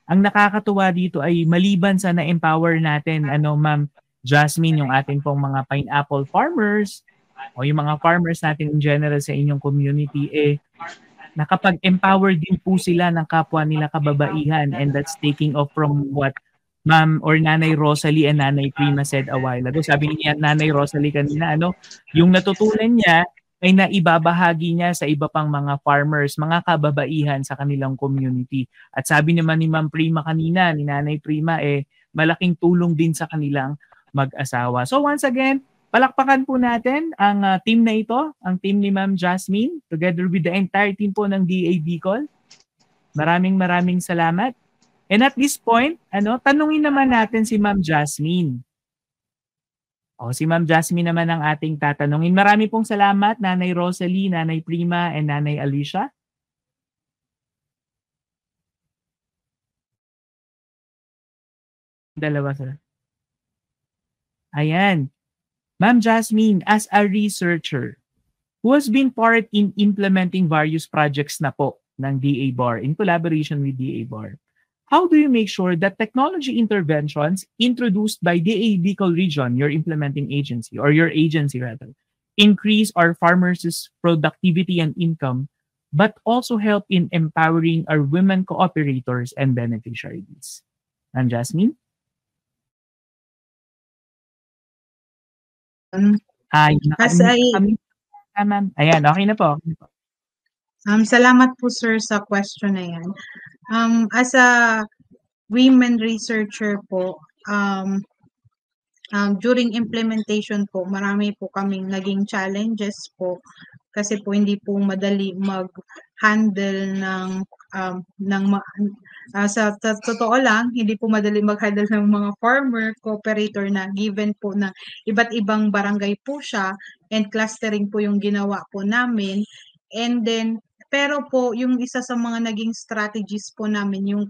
A: Ang nakakatuwa dito ay maliban sa na-empower natin, Ma'am Jasmine, yung ating pong mga pineapple farmers o yung mga farmers natin in general sa inyong community, nakapag-empower din po sila ng kapwa nila kababaihan, and that's taking off from what Ma'am or Nanay Rosalie and Nanay Prima said a while ago. Sabi niya, Nanay Rosalie kanina, yung natutunan niya ay naibabahagi niya sa iba pang mga farmers, mga kababaihan sa kanilang community. At sabi naman ni Ma'am Prima kanina, ni Nanay Prima, malaking tulong din sa kanilang mag-asawa. So once again, palakpakan po natin ang team na ito, ang team ni Ma'am Jasmine, together with the entire team po ng DA Bicol. Maraming salamat. And at this point, tanungin naman natin si Ma'am Jasmine. Si Ma'am Jasmine naman ang ating tatanungin. Marami pong salamat, Nanay Rosalie, Nanay Prima, and Nanay Alicia. Dalawa sila. Ayan. Ma'am Jasmine, as a researcher who has been part in implementing various projects na po ng DA-BAR in collaboration with DA-BAR, how do you make sure that technology interventions introduced by DA Bicol Region, your implementing agency, or your agency rather, increase our farmers' productivity and income, but also help in empowering our women cooperators and beneficiaries? Ma'am Jasmine?
B: Um,
A: Yun
B: As
A: naka-unmute
B: I,
A: na kami. Ma'am. Ayan, okay na po. Okay po.
B: salamat po sir sa question na yan. As a women researcher po, during implementation po, marami po kaming naging challenges po kasi po hindi po madali mag-handle sa totoo lang, hindi po madali mag-handle ng mga farmer, cooperator na given po na iba't ibang barangay po siya and clustering po yung ginawa po namin. And then, pero po yung isa sa mga naging strategies po namin, yung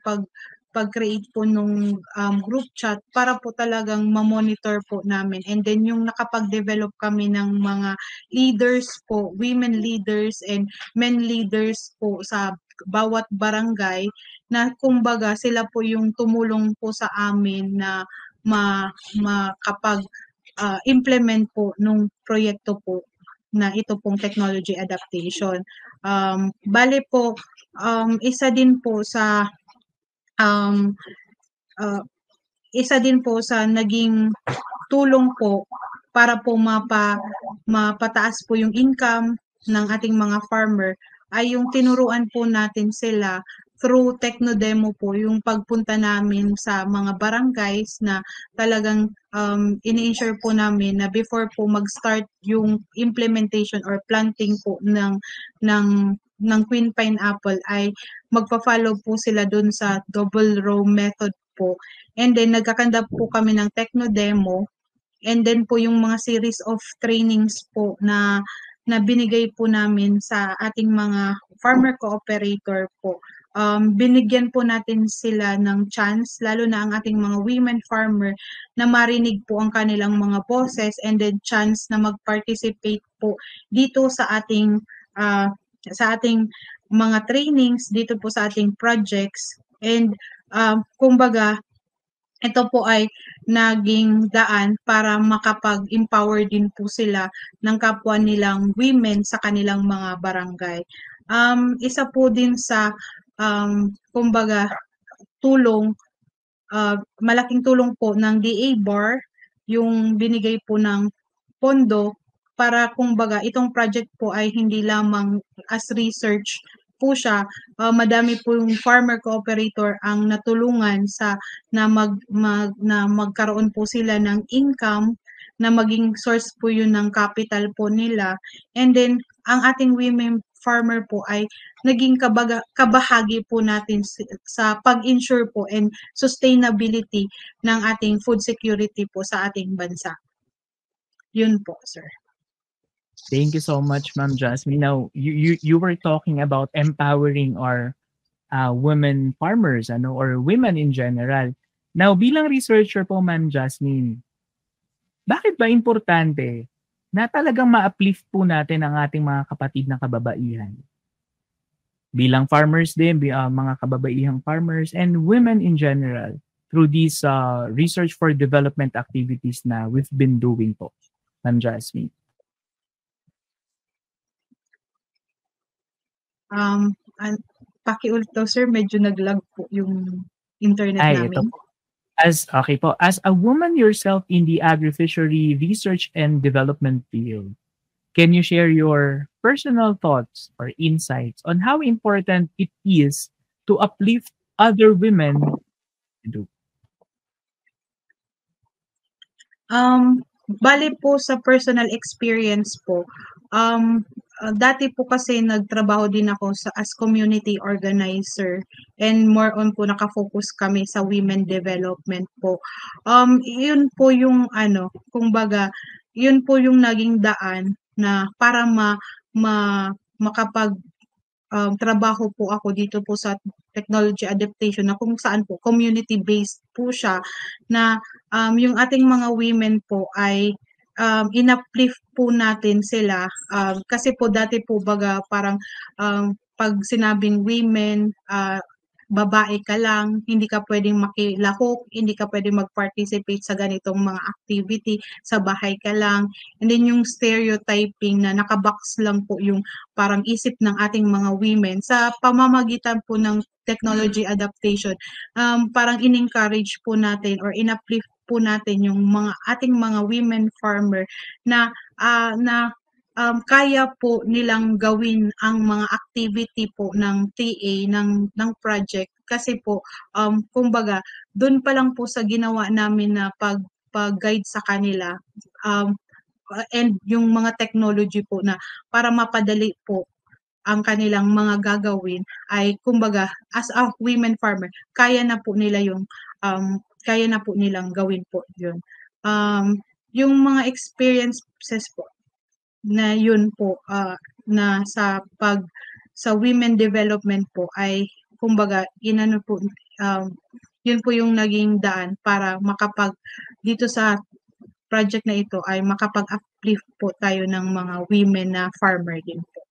B: pag-create po nung group chat para po talagang ma-monitor po namin. And then yung nakapag-develop kami ng mga leaders po, women leaders and men leaders po sa bawat barangay na kumbaga sila po yung tumulong po sa amin na makapag implement po nung proyekto po na ito pong technology adaptation. Bale po, isa din po sa naging tulong po para po mapataas po yung income ng ating mga farmer ay yung tinuruan po natin sila through Technodemo po, yung pagpunta namin sa mga barangays na talagang ini-ensure po namin na before po mag-start yung implementation or planting po ng Queen Pineapple ay magpa-follow po sila dun sa double row method po. And then nagkakanda po kami ng Technodemo and then po yung mga series of trainings po na binigay po namin sa ating mga farmer cooperator po. Binigyan po natin sila ng chance, lalo na ang ating mga women farmer, na marinig po ang kanilang mga boses and then chance na mag-participate po dito sa ating mga trainings, dito po sa ating projects. And kumbaga, ito po ay naging daan para makapag-empower din po sila ng kapwa nilang women sa kanilang mga barangay. Isa po din sa kumbaga malaking tulong po ng DA-BAR yung binigay po ng pondo para kumbaga itong project po ay hindi lamang as research po siya, madami po yung farmer cooperator ang natulungan na magkaroon po sila ng income, na maging source po yun ng capital po nila. And then ang ating women farmer po ay naging kabahagi po natin sa pag-ensure po and sustainability ng ating food security po sa ating bansa. Yun po, sir.
A: Thank you so much, Ma'am Jasmine. Now, you were talking about empowering our women farmers, or women in general. Now, bilang researcher po, Ma'am Jasmine, bakit ba importante na talagang ma-uplift po natin ang ating mga kapatid na kababaihan? Bilang farmers din, mga kababaihang farmers and women in general through these research for development activities na we've been doing po, Ma'am Jasmine.
B: Pakiulit daw, sir, medyo nag-lag po yung internet namin.
A: Ito po. As a woman yourself in the agri-fishery research and development field, can you share your personal thoughts or insights on how important it is to uplift other women to do?
B: Bali po sa personal experience po, dati po kasi nagtrabaho din ako as community organizer and more on po nakafocus kami sa women development po. Yun po yung kumbaga, yun po yung naging daan na para makapag trabaho po ako dito po sa technology adaptation na kung saan po community-based po siya na yung ating mga women po ay in-uplift po natin sila kasi po dati po baga parang pag sinabing women babae ka lang, hindi ka pwedeng makilahok, hindi ka pwedeng mag-participate sa ganitong mga activity, sa bahay ka lang. And then yung stereotyping na nakabox lang po yung parang isip ng ating mga women sa pamamagitan po ng technology adaptation, parang in-encourage po natin or in-uplift po natin yung mga ating mga women farmer na kaya po nilang gawin ang mga activity po ng TA ng project kasi po kumbaga doon pa lang po sa ginawa namin na pag-guide sa kanila, and yung mga technology po na para mapadali po ang kanilang mga gagawin ay kumbaga as a women farmer kaya na po nila kaya na po nilang gawin po yun. Yung mga experiences po na yun po na sa women development po ay kumbaga inano po, yun po yung naging daan para dito sa project na ito ay makapag-uplift po tayo ng mga women na farmer din po.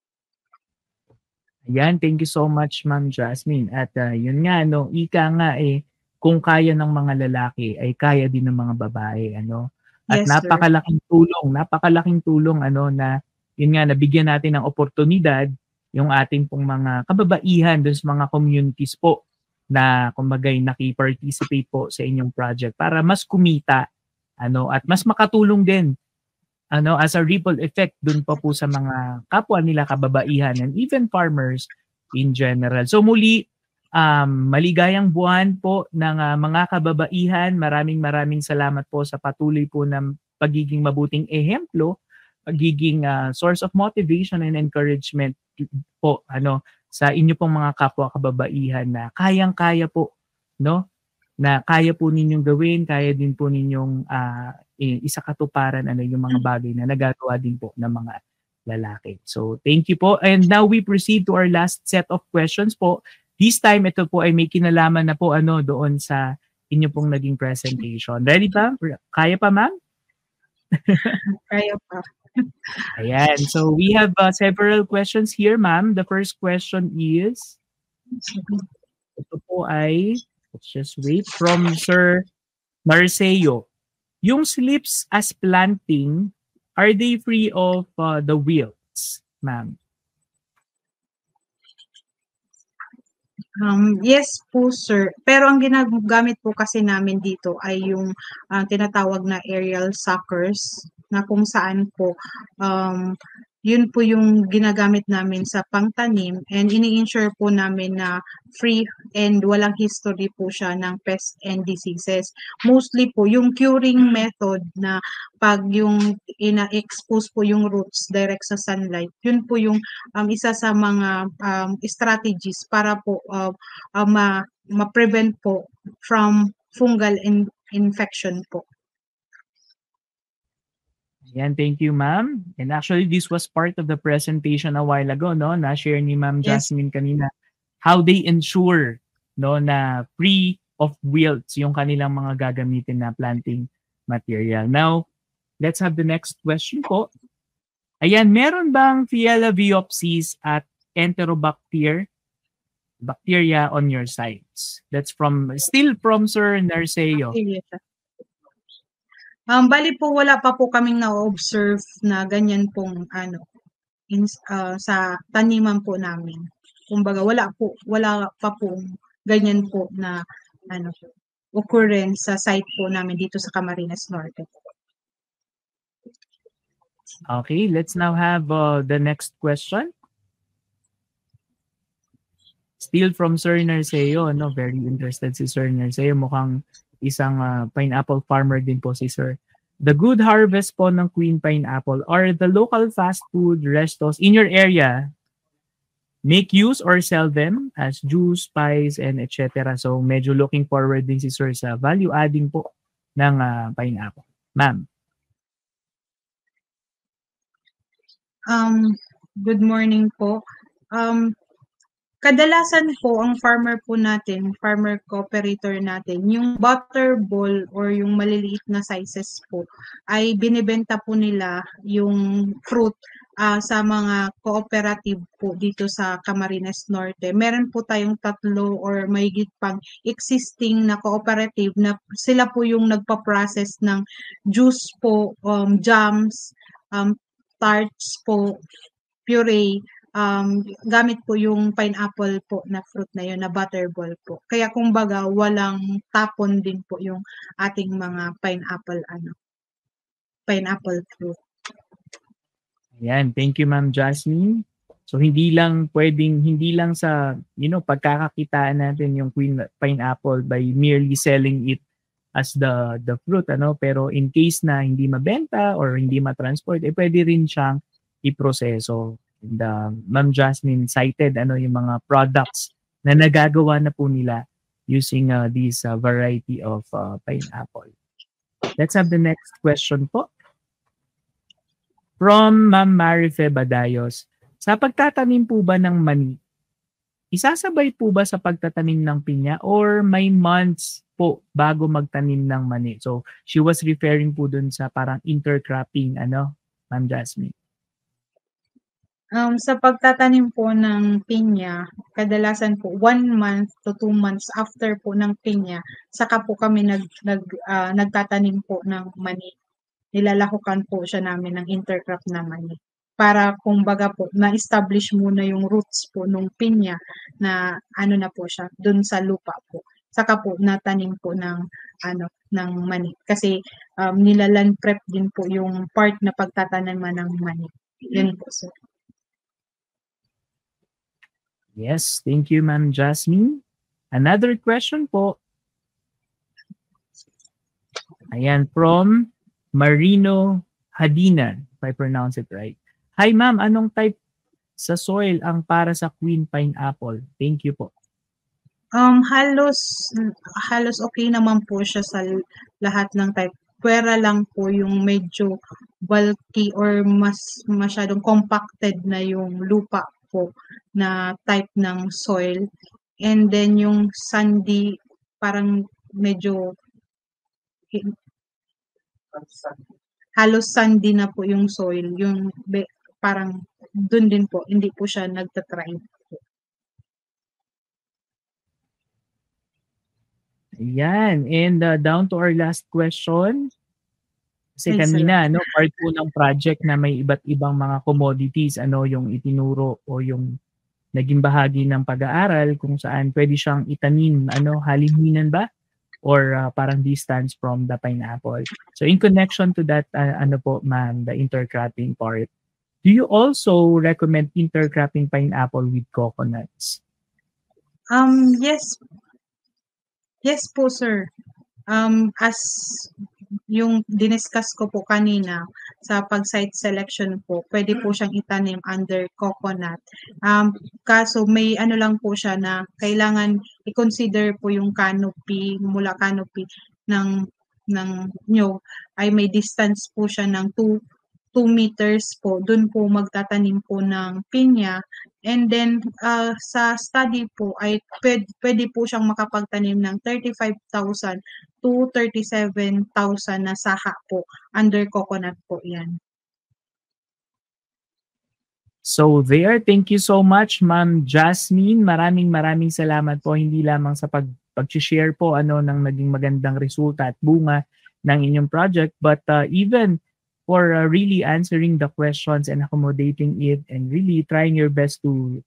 A: Ayan, thank you so much, Ma'am Jasmine. At yun nga, no, ika nga kung kaya ng mga lalaki ay kaya din ng mga babae, ano. At
B: Yes, sir.
A: napakalaking tulong na yun nga nabigyan natin ng oportunidad yung ating pong mga kababaihan doon sa mga communities po na kumbaga naki-participate po sa inyong project para mas kumita at mas makatulong din as a ripple effect dun pa po sa mga kapwa nila kababaihan and even farmers in general. So muli, maligayang buwan po ng mga kababaihan. Maraming salamat po sa patuloy po ng pagiging mabuting ehemplo, pagiging source of motivation and encouragement po sa inyo pong mga kapwa kababaihan na kayang-kaya po, no? Na kaya po ninyong gawin, kaya din po ninyong isakatuparan yung mga bagay na nagagawa din po ng mga lalaki. So thank you po. And now we proceed to our last set of questions po. This time ito po ay may kinalaman na po doon sa inyo pong naging presentation. Ready pa? Kaya pa, ma'am?
B: Kaya pa.
A: Ayan. So we have several questions here, ma'am. The first question is, ito po ay, let's just wait, from Sir Narceo. Yung slips as planting, are they free of the wilts, ma'am?
B: Yes po, sir. Pero ang ginagamit po kasi namin dito ay yung tinatawag na aerial suckers na kung saan po yun po yung ginagamit namin sa pangtanim and ini-ensure po namin na free and walang history po siya ng pests and diseases. Mostly po yung curing method na pag yung ina-expose po yung roots direct sa sunlight, yun po yung isa sa mga strategies para po ma-prevent po from fungal infection po.
A: Yan, thank you, ma'am. And actually, this was part of the presentation a while ago, no? Na-share ni Ma'am Jasmine kanina how they ensure, no, na free of wilts yung kanilang mga gagamitin na planting material. Now, let's have the next question po. Ayan, meron bang Phyllobiopsis at Enterobacter bacteria on your sites? That's still from Sir Narceo.
B: Bali po wala pa po kaming na-observe na ganyan pong sa taniman po namin. Kumbaga wala pa po ganyan po na occurrence sa site po namin dito sa Camarines Norte.
A: Okay, let's now have the next question. Still from Sir Narceo, very interested si Sir Narceo. Mukhang isang pineapple farmer din po si Sir. The good harvest po ng Queen Pineapple, are the local fast food restos in your area make use or sell them as juice, pies, and etc. So medyo looking forward din si Sir sa value adding po ng pineapple. Ma'am.
B: Good morning po. Kadalasan po ang farmer po natin, farmer cooperator natin, yung butter ball or yung maliliit na sizes po ay binibenta po nila yung fruit sa mga cooperative po dito sa Camarines Norte. Meron po tayong 3 or mahigit pang existing na cooperative na sila po yung nagpa-process ng juice po, jams, tarts po, puree, gamit po yung pineapple po na fruit na yun, na butterball po. Kaya kumbaga walang tapon din po yung ating mga pineapple fruit.
A: Ayan, thank you Ma'am Jasmine. So hindi lang sa pagkakakitaan natin yung queen pineapple by merely selling it as the fruit, pero in case na hindi mabenta or hindi ma-transport, pwede rin siyang iproseso. And Ma'am Jasmine cited yung mga products na nagagawa na po nila using this variety of pineapple. Let's have the next question po. From Ma'am Marife Badayos, sa pagtatanim po ba ng mani, isasabay po ba sa pagtatanim ng pinya or may months po bago magtanim ng mani? So, she was referring po dun sa parang intercropping, Ma'am Jasmine?
B: Sa pagtatanim po ng pinya, kadalasan po 1 month to 2 months after po ng pinya, saka po kami nagtatanim po ng mani. Nilalahukan po siya namin ng intercrop na mani. Para kumbaga po, na-establish muna yung roots po nung pinya na na po siya, dun sa lupa po. Saka po natanim po ng mani. Kasi nilaland prep din po yung part na pagtatanaman ng mani. Yun po, sir.
A: Yes, thank you Ma'am Jasmine. Another question po. Ayan, from Marino Hadina, if I pronounce it right. Hi ma'am, anong type sa soil ang para sa queen pineapple? Thank you po.
B: Halos okay naman po siya sa lahat ng type. Pwera lang po yung medyo bulky or masyadong compacted na yung lupa po na type ng soil. And then yung sandy, parang medyo halos sandy na po yung soil. Yung parang dun din po, hindi po siya nagtatry.
A: Ayan. And down to our last question. Kasi kanina, part po ng project na may iba't ibang mga commodities, yung itinuro o yung naging bahagi ng pag-aaral kung saan pwede siyang itanim, haliminan ba? Or parang distance from the pineapple. So in connection to that, ma'am, the intercropping part, do you also recommend intercropping pineapple with coconuts?
B: Yes. Yes po, sir. As yung diniscuss ko po kanina sa pag-site selection po, pwede po siyang itanim under coconut. Kaso may lang po siya na kailangan i-consider po yung canopy, mula canopy ng nyo ay may distance po siya ng 2 meters po. Doon po magtatanim po ng pinya. And then sa study po ay pwede po siyang makapagtanim ng 35,000 to 37,000 na saha po. Under coconut po yan.
A: So there, thank you so much Ma'am Jasmine. Maraming salamat po hindi lamang sa pag-share po ng naging magandang resulta at bunga ng inyong project, but even for really answering the questions and accommodating it and really trying your best to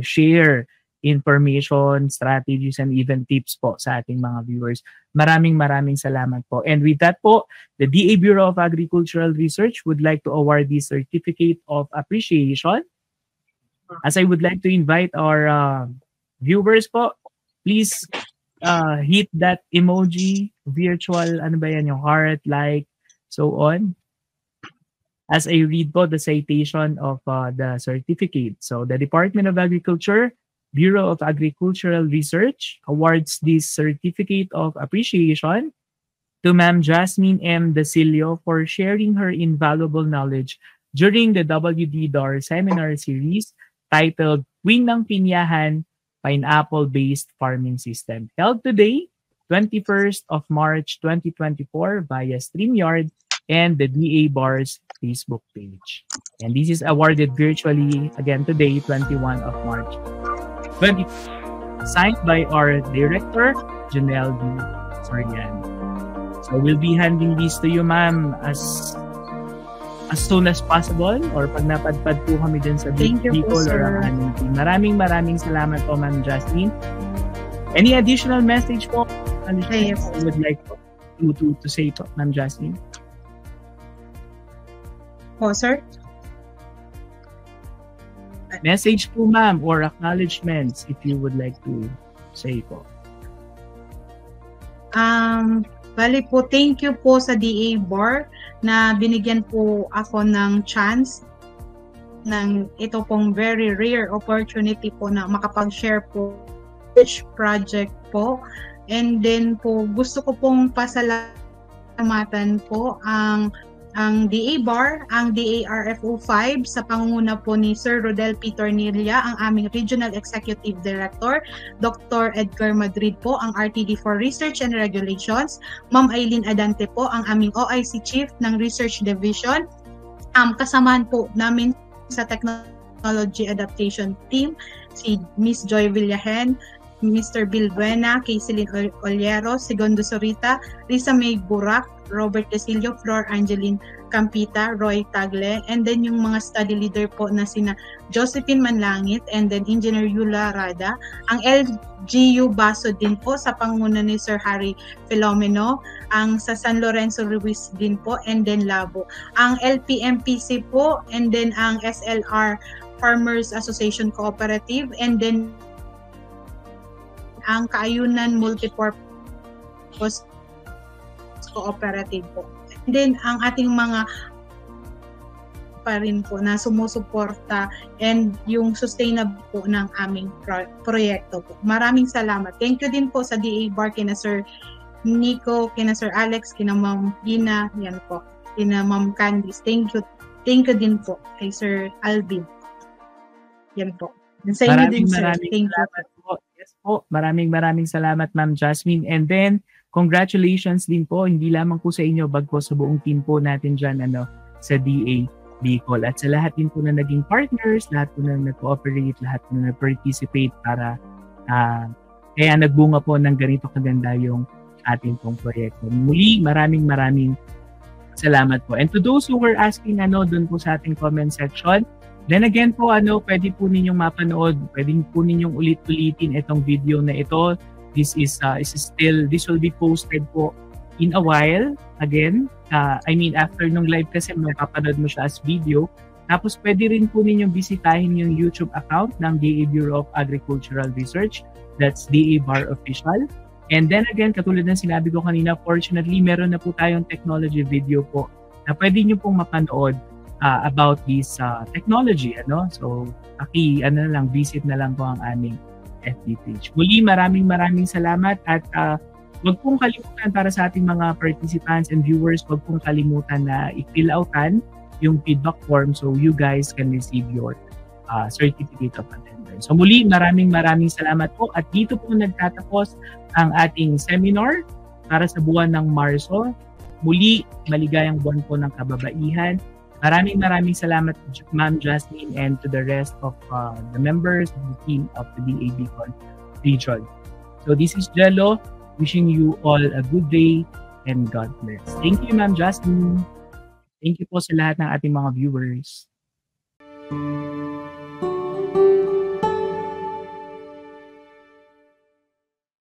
A: share information, strategies, and even tips po sa ating mga viewers. Maraming salamat po. And with that po, the DA Bureau of Agricultural Research would like to award this Certificate of Appreciation. As I would like to invite our viewers po, please hit that emoji, virtual, yung heart, like, so on. As I read po the citation of the certificate. So the Department of Agriculture, Bureau of Agricultural Research awards this Certificate of Appreciation to Ma'am Jasmine M. Dacilio for sharing her invaluable knowledge during the WD DAR seminar series titled Queen ng Pinyahan, Pineapple-Based Farming System, held today, 21st of March 2024 via StreamYard and the DA Bar's Facebook page. And this is awarded virtually again today, 21 of March 20. Signed by our director, Janelle D. Soriano. So we'll be handing these to you, ma'am, as soon as possible or pag napadpad po kami dyan sa Bicol or ang aming team. Maraming salamat po, Ma'am Jasmine. Any additional message po you would like to say po, Ma'am Jasmine?
B: Po, sir?
A: Message po, ma'am, or acknowledgements if you would like to say po.
B: Bali po, thank you po sa DA Bar na binigyan po ako ng chance ng ito pong very rare opportunity po na makapag-share po each project po. And then po, gusto ko pong pasalamatan po ang DA Bar, ang DARFO 5 sa pangunguna po ni Sir Rodel P. Tornilla, ang aming Regional Executive Director, Dr. Edgar Madrid po, ang RTD for Research and Regulations, Ma'am Aileen Adante po, ang aming OIC Chief ng Research Division, kasamahan po namin sa Technology Adaptation Team, si Miss Joy Villahen, Mr. Bill Buena, Kayselyn Oliero, Segundo Sorita, Risa May Burak, Robert Desilio, Flor Angeline Campita, Roy Tagle, and then yung mga study leader po na sina Josephine Manlangit, and then Engineer Yula Rada, ang LGU Baso din po sa panguna ni Sir Harry Filomeno, ang sa San Lorenzo Ruiz din po, and then Labo, ang LPMPC po, and then ang SLR Farmers Association Cooperative, and then ang Kaayunan Multipurpose Cooperative po. And then, ang ating mga pa rin po na sumusuporta and yung sustainable po ng aming proyekto po. Maraming salamat. Thank you din po sa DA Bar, kina Sir Nico, kina Sir Alex, kina Ma'am Gina, yan po, kina Ma'am Candice. Thank you. Thank you din po kay Sir Alvin. Yan po. Sa inyo din, sir. Thank you
A: po. Yes po. Maraming salamat, Ma'am Jasmine. And then, congratulations din po, hindi lamang po sa inyo, bagko sa buong team po natin dyan sa DA Bicol. At sa lahat din po na naging partners, lahat po na nag-cooperate, lahat po na nag-participate para kaya nagbunga po ng ganito kaganda yung ating pong proyekto. Muli, maraming salamat po. And to those who were asking doon po sa ating comment section, then again po, pwede po ninyong mapanood, pwede po ninyong ulit-ulitin itong video na ito. This will be posted po in a while. Again, after nung live kasi mapapanood mo siya as video. Tapos pwede rin po ninyong bisitahin yung YouTube account ng DA Bureau of Agricultural Research. That's DA Bar Official. And then again, katulad ng sinabi ko kanina, fortunately, meron na po tayong technology video po na pwede nyo pong mapanood about this technology. So, visit na lang po ang aming FB page. Muli, maraming salamat at wag pong kalimutan para sa ating mga participants and viewers, wag pong kalimutan na i-fill outan yung feedback form so you guys can receive your certificate of attendance. So muli, maraming salamat po at dito po nagtatapos ang ating seminar para sa buwan ng Marso. Muli, maligayang buwan po ng kababaihan. Maraming salamat, Ma'am Jasmine, and to the rest of the members of the team of the DA Bicol region. So this is Jello, wishing you all a good day and God bless. Thank you, Ma'am Jasmine. Thank you po sa lahat ng ating mga viewers.